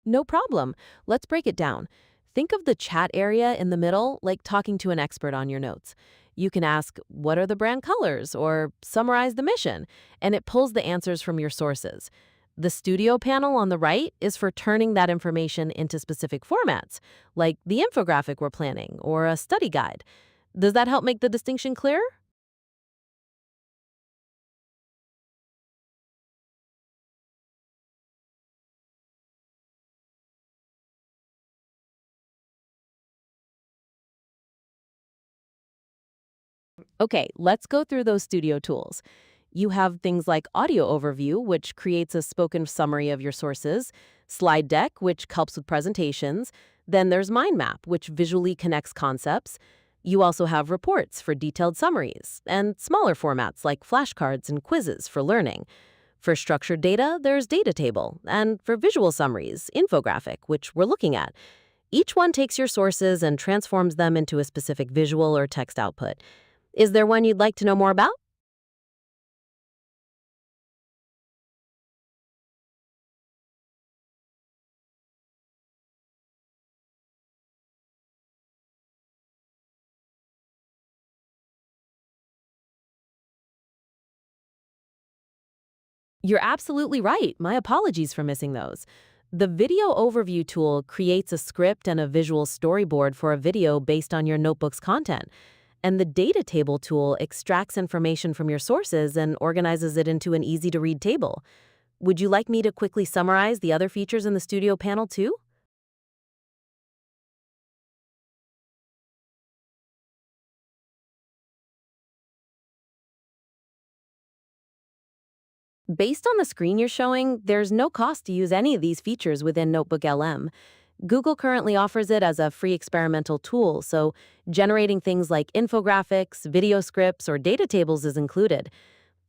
No problem. Let's break it down. Think of the chat area in the middle like talking to an expert on your notes. You can ask, what are the brand colors? Or summarize the mission, and it pulls the answers from your sources. The studio panel on the right is for turning that information into specific formats, like the infographic we're planning or a study guide. Does that help make the distinction clearer? Okay, let's go through those studio tools. You have things like Audio Overview, which creates a spoken summary of your sources, Slide Deck, which helps with presentations, then there's Mind Map, which visually connects concepts. You also have Reports for detailed summaries, and smaller formats like flashcards and quizzes for learning. For structured data, there's Data Table, and for visual summaries, Infographic, which we're looking at. Each one takes your sources and transforms them into a specific visual or text output. Is there one you'd like to know more about? You're absolutely right. My apologies for missing those. The Video Overview tool creates a script and a visual storyboard for a video based on your notebook's content. And the Data Table tool extracts information from your sources and organizes it into an easy-to-read table. Would you like me to quickly summarize the other features in the Studio panel too? Based on the screen you're showing, there's no cost to use any of these features within Notebook LM. Google currently offers it as a free experimental tool, so generating things like infographics, video scripts, or data tables is included.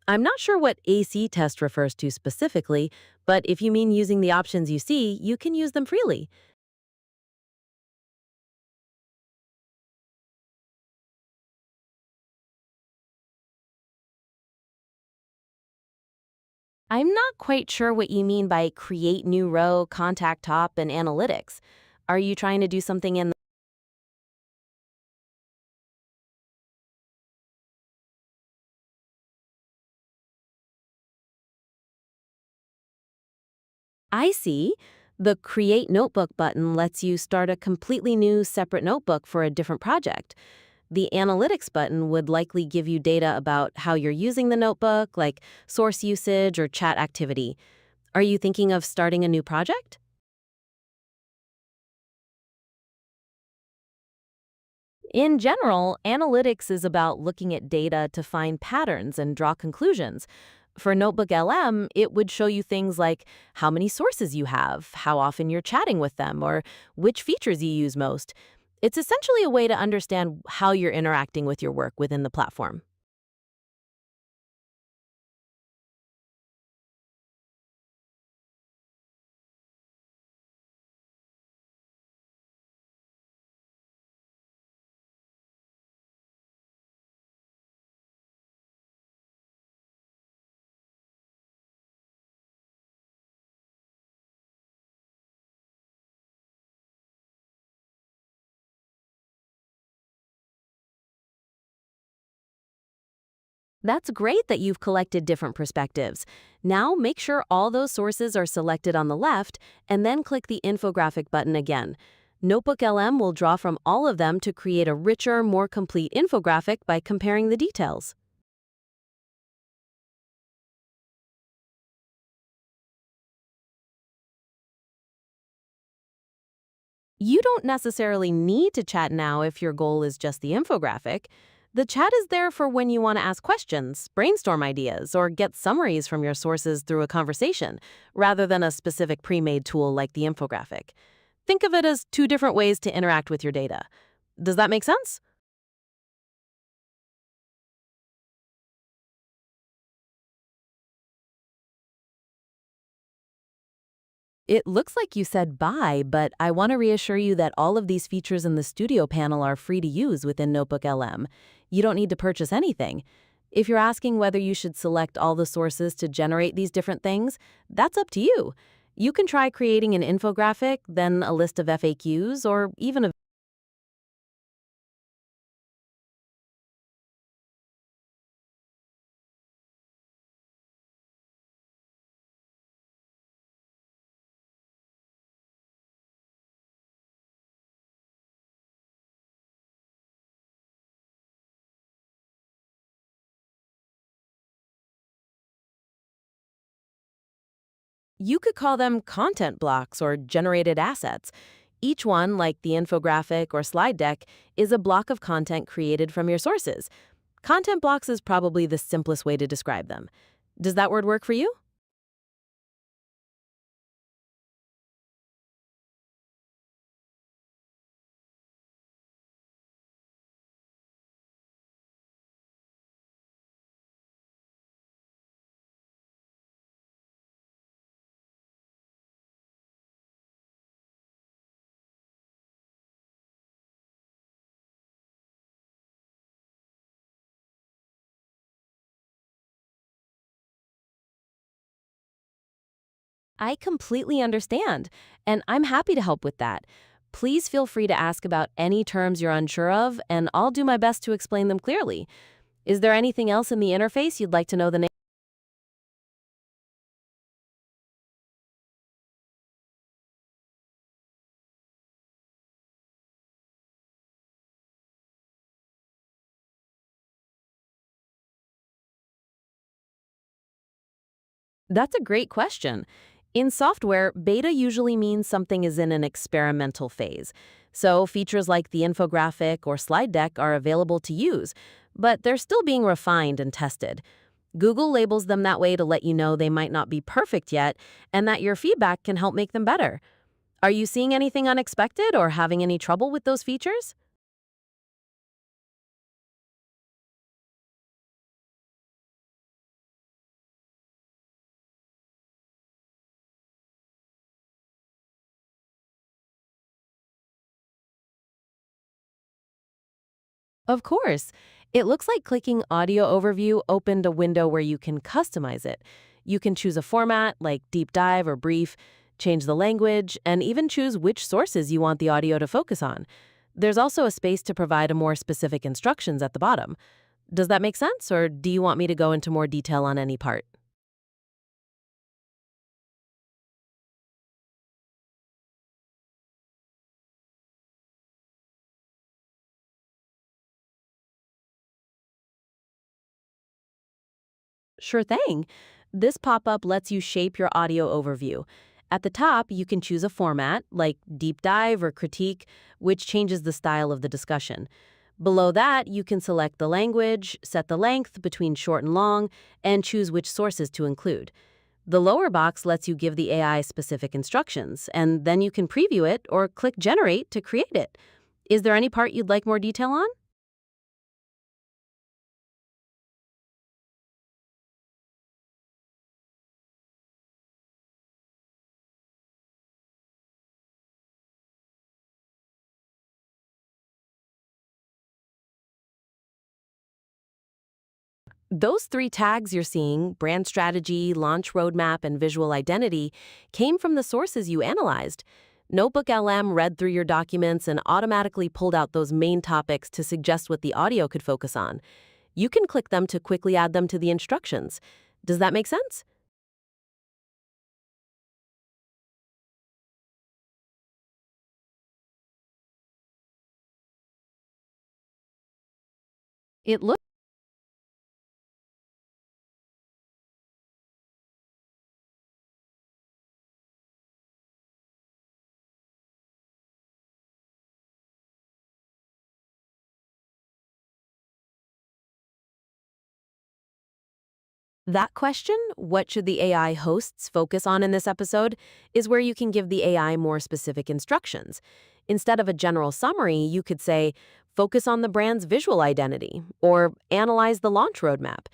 I'm not sure what AC test refers to specifically, but if you mean using the options you see, you can use them freely. I'm not quite sure what you mean by create new row, contact top, and analytics. Are you trying to do something in I see. The Create Notebook button lets you start a completely new separate notebook for a different project. The Analytics button would likely give you data about how you're using the notebook, like source usage or chat activity. Are you thinking of starting a new project? In general, analytics is about looking at data to find patterns and draw conclusions. For Notebook LM, it would show you things like how many sources you have, how often you're chatting with them, or which features you use most. It's essentially a way to understand how you're interacting with your work within the platform. That's great that you've collected different perspectives. Now make sure all those sources are selected on the left and then click the infographic button again. Notebook LM will draw from all of them to create a richer, more complete infographic by comparing the details. You don't necessarily need to chat now if your goal is just the infographic. The chat is there for when you want to ask questions, brainstorm ideas, or get summaries from your sources through a conversation, rather than a specific pre-made tool like the infographic. Think of it as two different ways to interact with your data. Does that make sense? It looks like you said bye, but I want to reassure you that all of these features in the Studio panel are free to use within Notebook LM. You don't need to purchase anything. If you're asking whether you should select all the sources to generate these different things, that's up to you. You can try creating an infographic, then a list of FAQs, or even a You could call them content blocks or generated assets. Each one, like the infographic or slide deck, is a block of content created from your sources. Content blocks is probably the simplest way to describe them. Does that word work for you? I completely understand, and I'm happy to help with that. Please feel free to ask about any terms you're unsure of, and I'll do my best to explain them clearly. Is there anything else in the interface you'd like to know the name? That's a great question. In software, beta usually means something is in an experimental phase. So features like the infographic or slide deck are available to use, but they're still being refined and tested. Google labels them that way to let you know they might not be perfect yet and that your feedback can help make them better. Are you seeing anything unexpected or having any trouble with those features? Of course. It looks like clicking Audio Overview opened a window where you can customize it. You can choose a format like deep dive or brief, change the language, and even choose which sources you want the audio to focus on. There's also a space to provide a more specific instructions at the bottom. Does that make sense, or do you want me to go into more detail on any part? Sure thing. This pop-up lets you shape your audio overview. At the top, you can choose a format, like deep dive or critique, which changes the style of the discussion. Below that, you can select the language, set the length between short and long, and choose which sources to include. The lower box lets you give the AI specific instructions, and then you can preview it or click Generate to create it. Is there any part you'd like more detail on? Those three tags you're seeing, brand strategy, launch roadmap, and visual identity, came from the sources you analyzed. Notebook LM read through your documents and automatically pulled out those main topics to suggest what the audio could focus on. You can click them to quickly add them to the instructions. Does that make sense? It looks That question, what should the AI hosts focus on in this episode, is where you can give the AI more specific instructions. Instead of a general summary, you could say, focus on the brand's visual identity, or analyze the launch roadmap.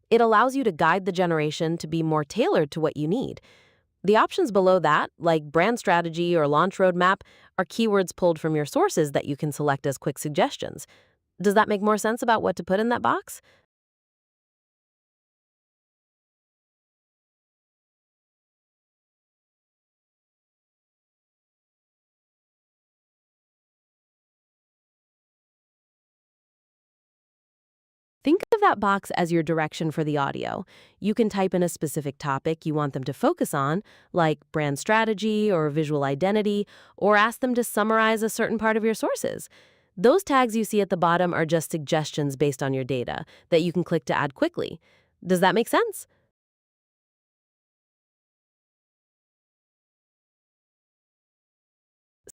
It allows you to guide the generation to be more tailored to what you need. The options below that, like brand strategy or launch roadmap, are keywords pulled from your sources that you can select as quick suggestions. Does that make more sense about what to put in that box? Think of that box as your direction for the audio. You can type in a specific topic you want them to focus on, like brand strategy or visual identity, or ask them to summarize a certain part of your sources. Those tags you see at the bottom are just suggestions based on your data that you can click to add quickly. Does that make sense?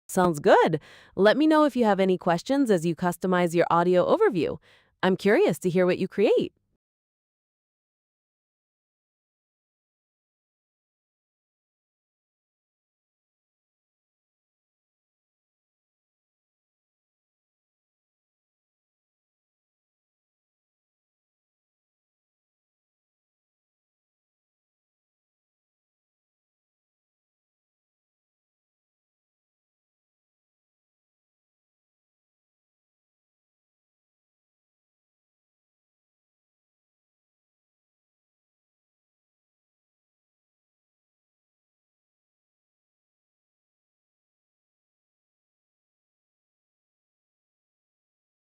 Sounds good. Let me know if you have any questions as you customize your audio overview. I'm curious to hear what you create.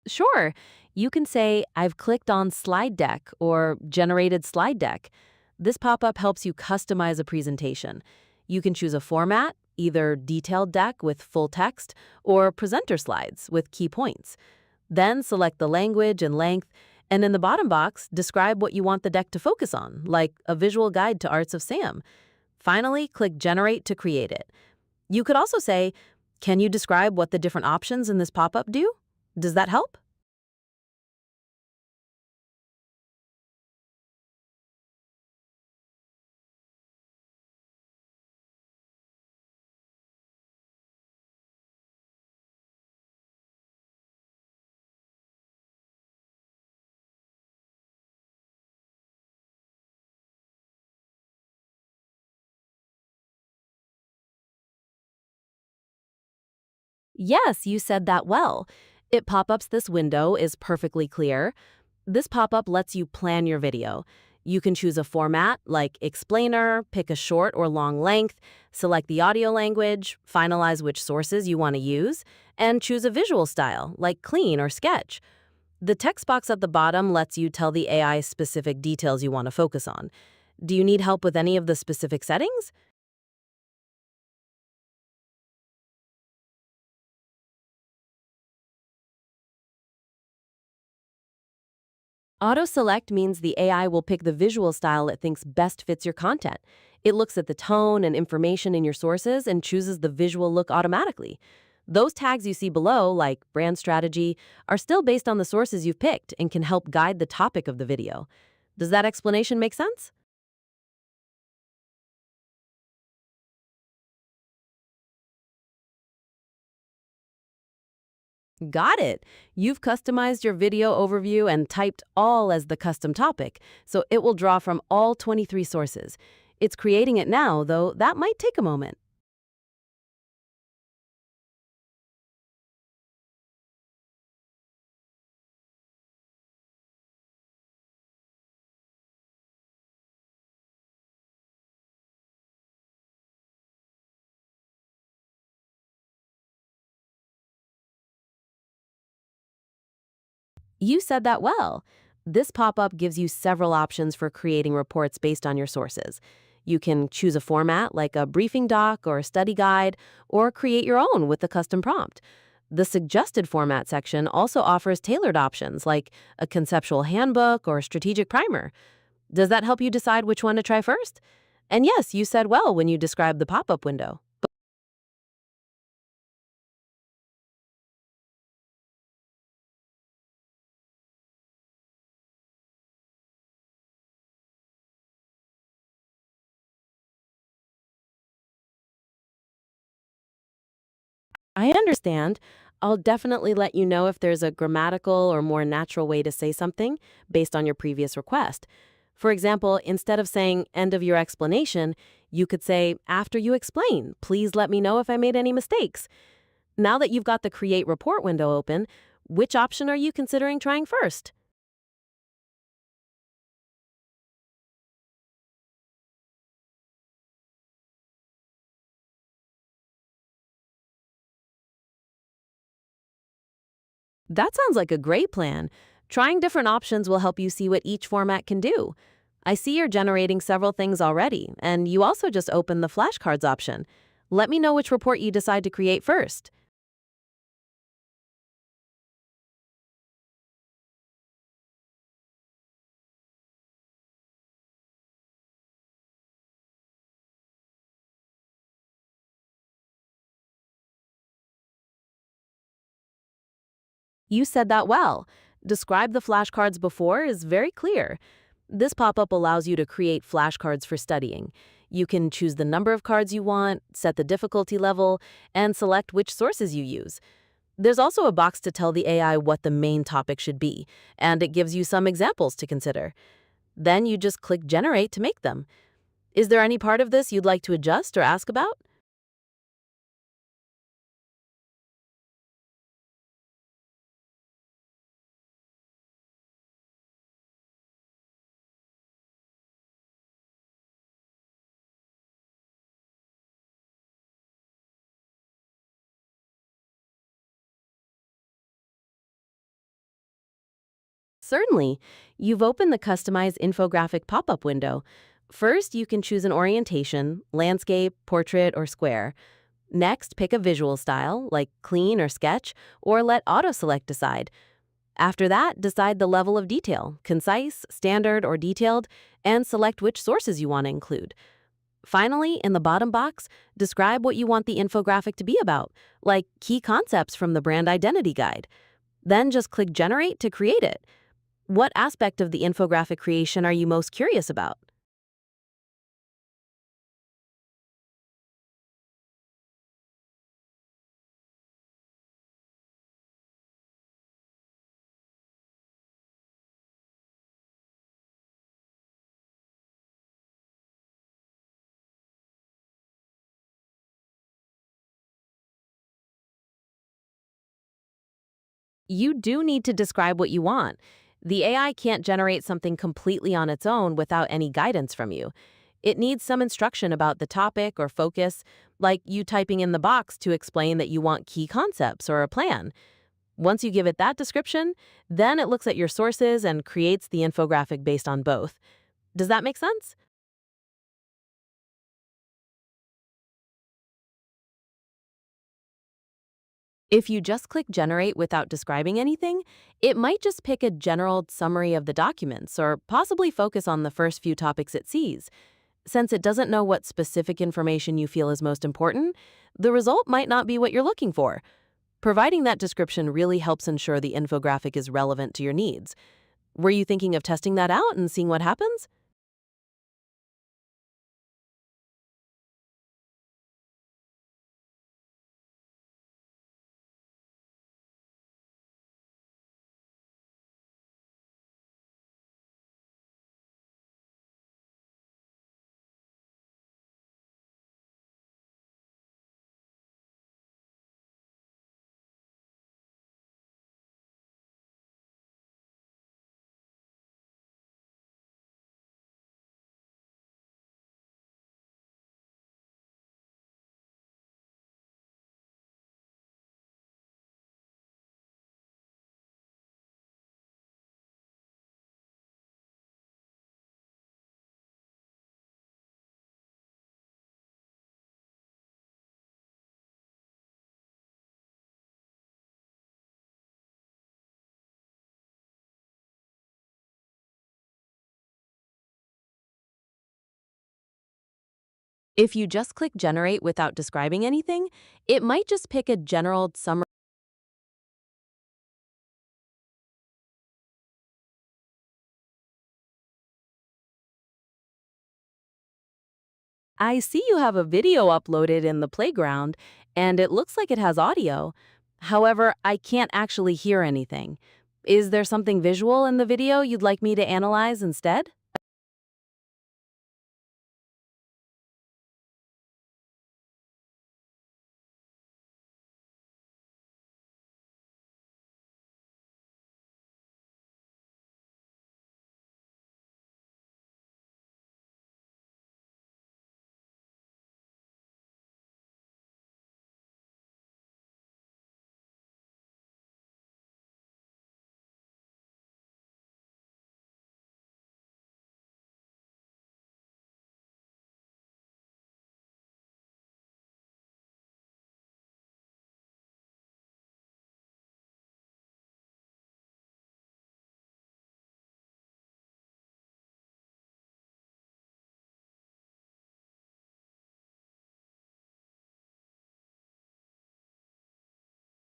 Sure. You can say, I've clicked on slide deck or generated slide deck. This pop-up helps you customize a presentation. You can choose a format, either detailed deck with full text or presenter slides with key points. Then select the language and length, and in the bottom box, describe what you want the deck to focus on, like a visual guide to Arts of Sam. Finally, click Generate to create it. You could also say, can you describe what the different options in this pop-up do? Does that help? Yes, you said that well. It pop-ups this window is perfectly clear. This pop-up lets you plan your video. You can choose a format like explainer, pick a short or long length, select the audio language, finalize which sources you want to use, and choose a visual style like clean or sketch. The text box at the bottom lets you tell the AI specific details you want to focus on. Do you need help with any of the specific settings? Auto-select means the AI will pick the visual style it thinks best fits your content. It looks at the tone and information in your sources and chooses the visual look automatically. Those tags you see below, like brand strategy, are still based on the sources you've picked and can help guide the topic of the video. Does that explanation make sense? Got it. You've customized your video overview and typed all as the custom topic, so it will draw from all 23 sources. It's creating it now, though that might take a moment. You said that well. This pop-up gives you several options for creating reports based on your sources. You can choose a format like a briefing doc or a study guide, or create your own with a custom prompt. The suggested format section also offers tailored options like a conceptual handbook or strategic primer. Does that help you decide which one to try first? And yes, you said well when you described the pop-up window. I understand. I'll definitely let you know if there's a grammatical or more natural way to say something based on your previous request. For example, instead of saying end of your explanation, you could say after you explain, please let me know if I made any mistakes. Now that you've got the create report window open, which option are you considering trying first? That sounds like a great plan. Trying different options will help you see what each format can do. I see you're generating several things already, and you also just opened the flashcards option. Let me know which report you decide to create first. You said that well. Describe the flashcards before is very clear. This pop-up allows you to create flashcards for studying. You can choose the number of cards you want, set the difficulty level, and select which sources you use. There's also a box to tell the AI what the main topic should be, and it gives you some examples to consider. Then you just click Generate to make them. Is there any part of this you'd like to adjust or ask about? Certainly. You've opened the Customize Infographic pop-up window. First, you can choose an orientation, landscape, portrait, or square. Next, pick a visual style, like clean or sketch, or let auto-select decide. After that, decide the level of detail, concise, standard, or detailed, and select which sources you want to include. Finally, in the bottom box, describe what you want the infographic to be about, like key concepts from the brand identity guide. Then just click Generate to create it. What aspect of the infographic creation are you most curious about? You do need to describe what you want. The AI can't generate something completely on its own without any guidance from you. It needs some instruction about the topic or focus, like you typing in the box to explain that you want key concepts or a plan. Once you give it that description, then it looks at your sources and creates the infographic based on both. Does that make sense? If you just click Generate without describing anything, it might just pick a general summary of the documents or possibly focus on the first few topics it sees. Since it doesn't know what specific information you feel is most important, the result might not be what you're looking for. Providing that description really helps ensure the infographic is relevant to your needs. Were you thinking of testing that out and seeing what happens? If you just click Generate without describing anything, it might just pick a general summary. I see you have a video uploaded in the playground, and it looks like it has audio. However, I can't actually hear anything. Is there something visual in the video you'd like me to analyze instead?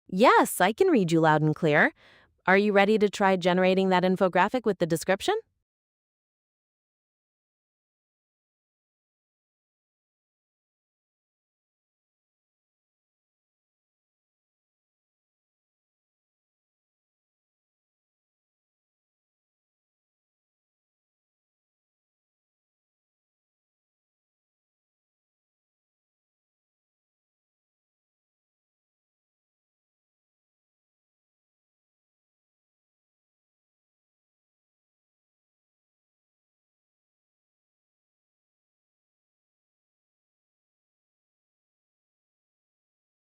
Yes, I can read you loud and clear. Are you ready to try generating that infographic with the description?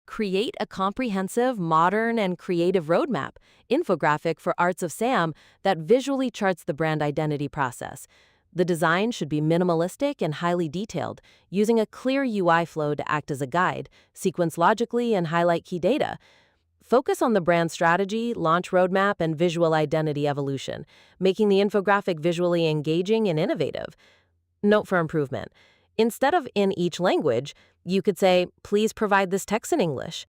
Create a comprehensive, modern, and creative roadmap, infographic for Arts of Sam that visually charts the brand identity process. The design should be minimalistic and highly detailed, using a clear UI flow to act as a guide, sequence logically, and highlight key data. Focus on the brand strategy, launch roadmap, and visual identity evolution, making the infographic visually engaging and innovative. Note for improvement. Instead of in each language, you could say, please provide this text in English.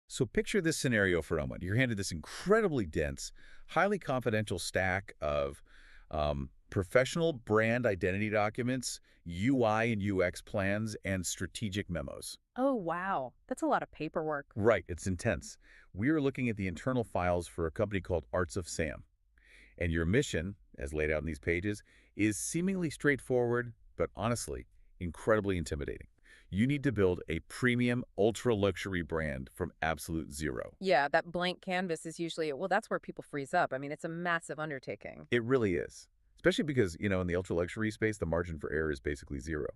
So picture this scenario for a moment. You're handed this incredibly dense, highly confidential stack of professional brand identity documents, UI and UX plans, and strategic memos. Oh, wow. That's a lot of paperwork. Right, it's intense. We are looking at the internal files for a company called Arts of Sam. And your mission, as laid out in these pages, is seemingly straightforward, but honestly, incredibly intimidating. You need to build a premium, ultra-luxury brand from absolute zero. Yeah, that blank canvas is usually, well, that's where people freeze up. I mean, it's a massive undertaking. It really is. Especially because, in the ultra-luxury space, the margin for error is basically zero.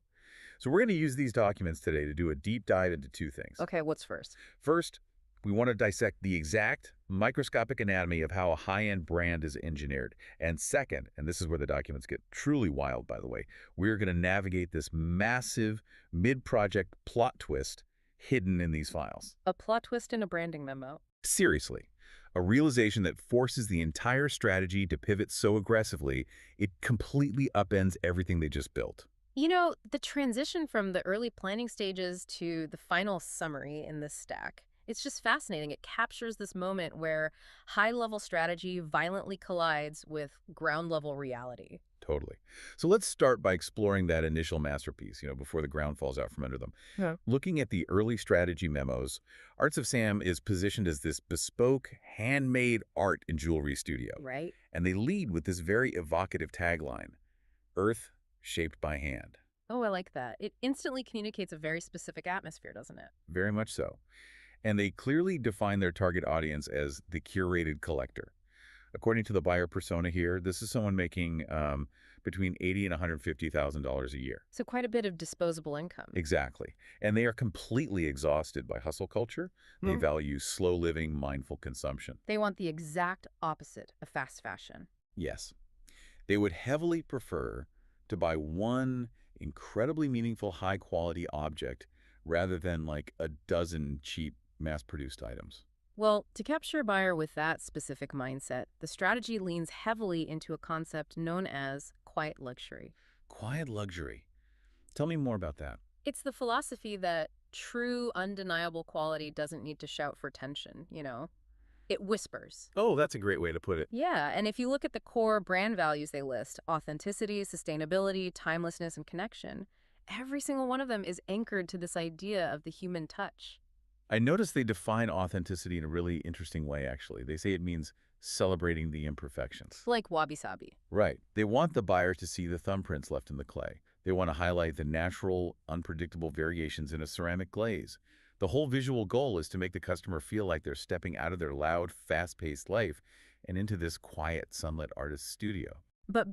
So we're going to use these documents today to do a deep dive into two things. Okay, what's first? First, we want to dissect the exact microscopic anatomy of how a high-end brand is engineered. And second, and this is where the documents get truly wild, by the way, we're going to navigate this massive mid-project plot twist hidden in these files. A plot twist in a branding memo. Seriously, a realization that forces the entire strategy to pivot so aggressively, it completely upends everything they just built. You know, the transition from the early planning stages to the final summary in this stack, it's just fascinating. It captures this moment where high-level strategy violently collides with ground-level reality. Totally. So let's start by exploring that initial masterpiece, before the ground falls out from under them. Yeah. Looking at the early strategy memos, Arts of Sam is positioned as this bespoke, handmade art and jewelry studio. Right. And they lead with this very evocative tagline, Earth shaped by hand. Oh, I like that. It instantly communicates a very specific atmosphere, doesn't it? Very much so. And they clearly define their target audience as the curated collector. According to the buyer persona here, this is someone making between $80,000 and $150,000 a year. So quite a bit of disposable income. Exactly. And they are completely exhausted by hustle culture. They value slow living, mindful consumption. They want the exact opposite of fast fashion. Yes. They would heavily prefer to buy one incredibly meaningful, high-quality object rather than like a dozen cheap, mass-produced items. Well, to capture a buyer with that specific mindset, the strategy leans heavily into a concept known as quiet luxury. Quiet luxury. Tell me more about that. It's the philosophy that true, undeniable quality doesn't need to shout for attention. It whispers. Oh, that's a great way to put it. Yeah, and if you look at the core brand values they list, authenticity, sustainability, timelessness, and connection, every single one of them is anchored to this idea of the human touch. I noticed they define authenticity in a really interesting way, actually. They say it means celebrating the imperfections. Like wabi-sabi. Right. They want the buyer to see the thumbprints left in the clay. They want to highlight the natural, unpredictable variations in a ceramic glaze. The whole visual goal is to make the customer feel like they're stepping out of their loud, fast-paced life and into this quiet, sunlit artist's studio. But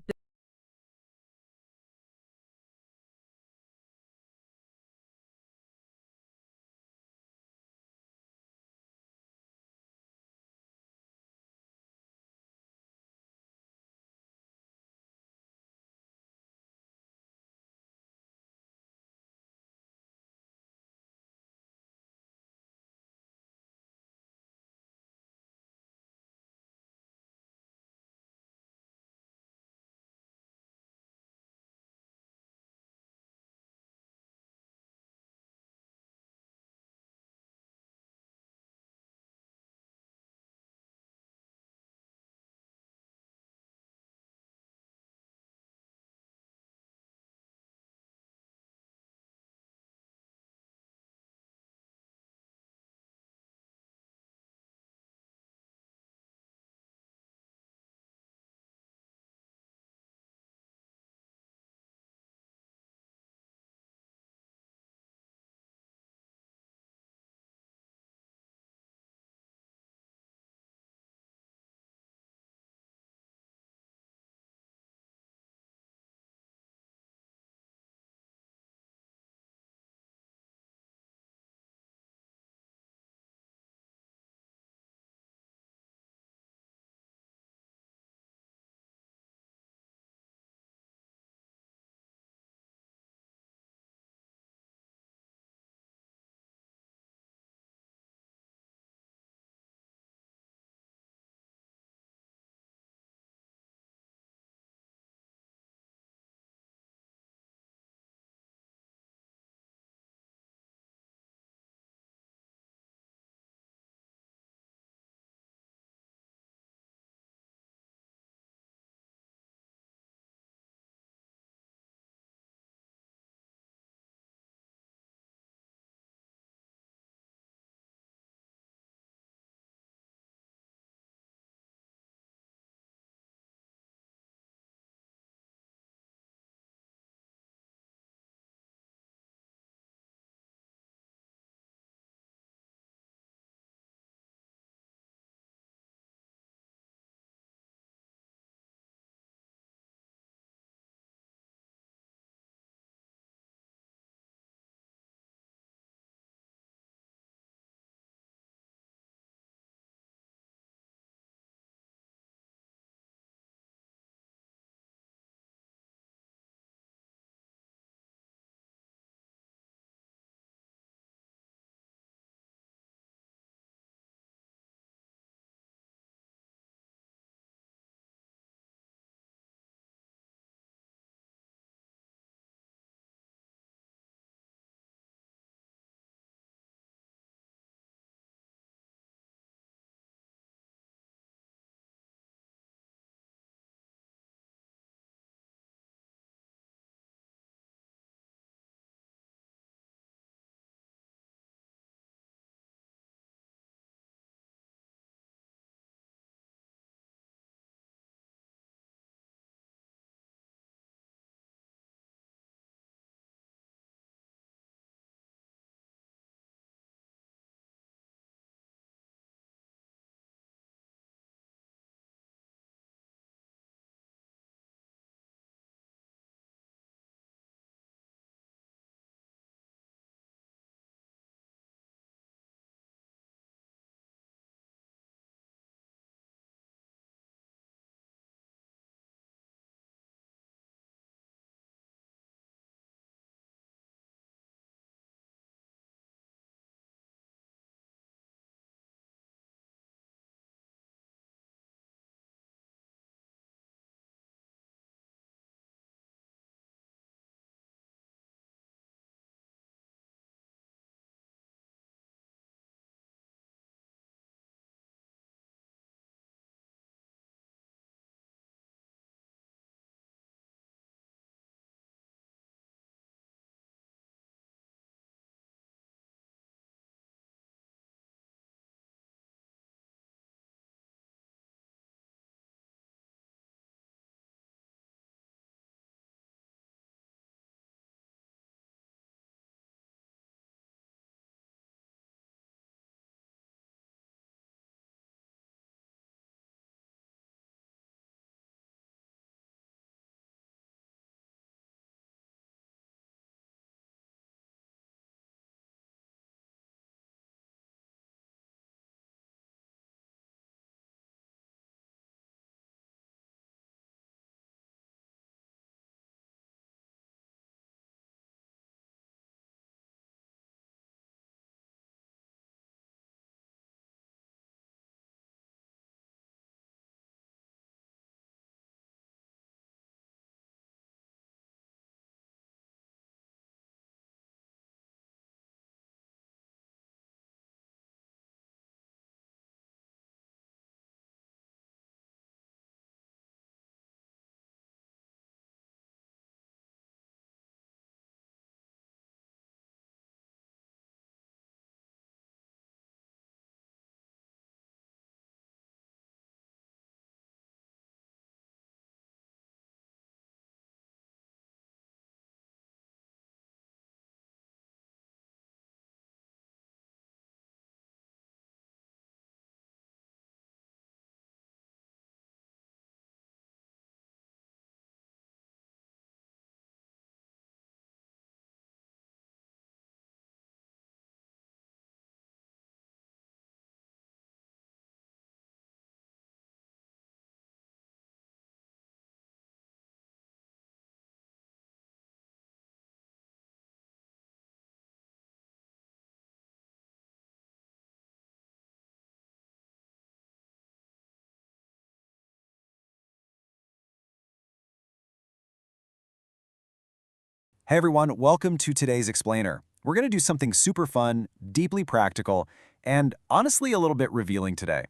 Hey everyone, welcome to today's Explainer. We're going to do something super fun, deeply practical, and honestly a little bit revealing today.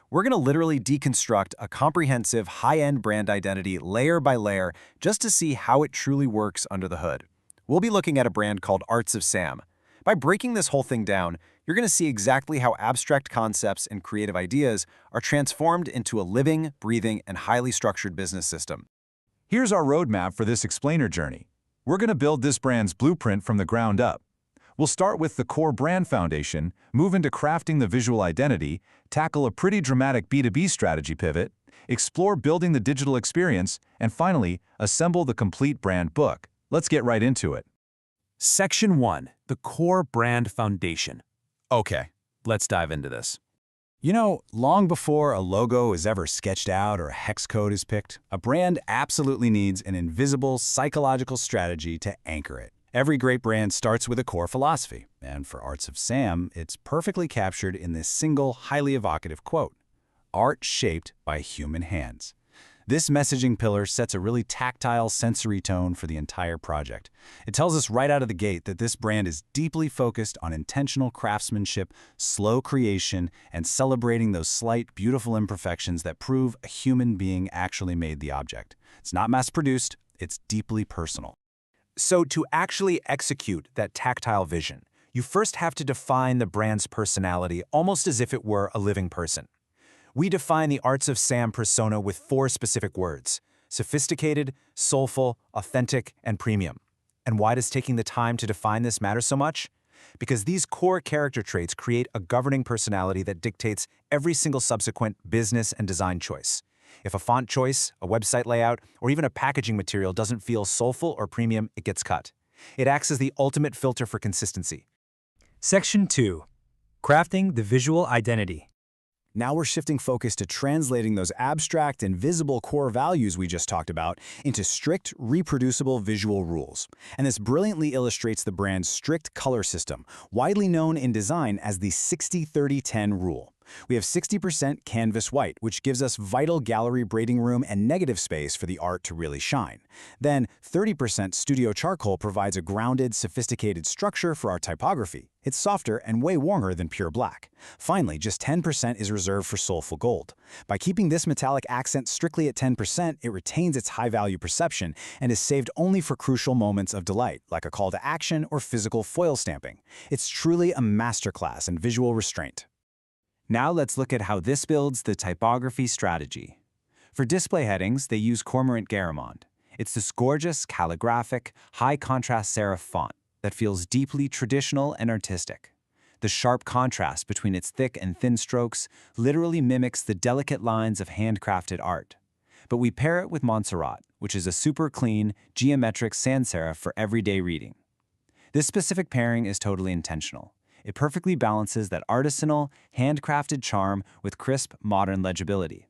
We're going to literally deconstruct a comprehensive high-end brand identity layer by layer just to see how it truly works under the hood. We'll be looking at a brand called Arts of Sam. By breaking this whole thing down, you're going to see exactly how abstract concepts and creative ideas are transformed into a living, breathing, and highly structured business system. Here's our roadmap for this explainer journey. We're going to build this brand's blueprint from the ground up. We'll start with the core brand foundation, move into crafting the visual identity, tackle a pretty dramatic B2B strategy pivot, explore building the digital experience, and finally, assemble the complete brand book. Let's get right into it. Section 1, the core brand foundation. Okay, let's dive into this. You know, long before a logo is ever sketched out or a hex code is picked, a brand absolutely needs an invisible psychological strategy to anchor it. Every great brand starts with a core philosophy, and for Arts of Sam, it's perfectly captured in this single, highly evocative quote: "Art shaped by human hands." This messaging pillar sets a really tactile, sensory tone for the entire project. It tells us right out of the gate that this brand is deeply focused on intentional craftsmanship, slow creation, and celebrating those slight, beautiful imperfections that prove a human being actually made the object. It's not mass-produced, it's deeply personal. So to actually execute that tactile vision, you first have to define the brand's personality almost as if it were a living person. We define the Arts of Sam persona with 4 specific words: sophisticated, soulful, authentic, and premium. And why does taking the time to define this matter so much? Because these core character traits create a governing personality that dictates every single subsequent business and design choice. If a font choice, a website layout, or even a packaging material doesn't feel soulful or premium, it gets cut. It acts as the ultimate filter for consistency. Section 2, crafting the visual identity. Now we're shifting focus to translating those abstract and visible core values we just talked about into strict, reproducible visual rules. And this brilliantly illustrates the brand's strict color system, widely known in design as the 60-30-10 rule. We have 60% canvas white, which gives us vital gallery braiding room and negative space for the art to really shine. Then 30% studio charcoal provides a grounded, sophisticated structure for our typography. It's softer and way warmer than pure black. Finally, just 10% is reserved for soulful gold. By keeping this metallic accent strictly at 10%, it retains its high-value perception and is saved only for crucial moments of delight, like a call to action or physical foil stamping. It's truly a masterclass in visual restraint. Now let's look at how this builds the typography strategy. For display headings, they use Cormorant Garamond. It's this gorgeous, calligraphic, high-contrast serif font that feels deeply traditional and artistic. The sharp contrast between its thick and thin strokes literally mimics the delicate lines of handcrafted art. But we pair it with Montserrat, which is a super clean, geometric sans serif for everyday reading. This specific pairing is totally intentional. It perfectly balances that artisanal, handcrafted charm with crisp, modern legibility.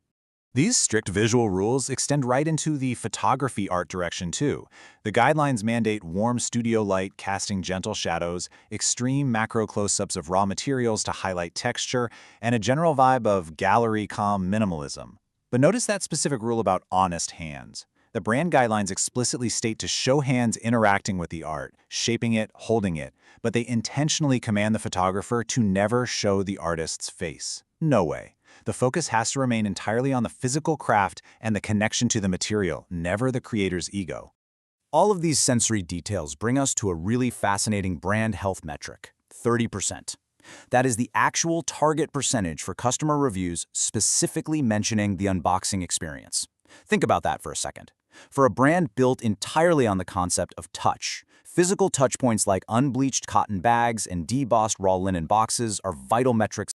These strict visual rules extend right into the photography art direction too. The guidelines mandate warm studio light casting gentle shadows, extreme macro close-ups of raw materials to highlight texture, and a general vibe of gallery calm minimalism. But notice that specific rule about honest hands. The brand guidelines explicitly state to show hands interacting with the art, shaping it, holding it, but they intentionally command the photographer to never show the artist's face. No way. The focus has to remain entirely on the physical craft and the connection to the material, never the creator's ego. All of these sensory details bring us to a really fascinating brand health metric: 30%. That is the actual target percentage for customer reviews specifically mentioning the unboxing experience. Think about that for a second. For a brand built entirely on the concept of touch, physical touchpoints like unbleached cotton bags and debossed raw linen boxes are vital metrics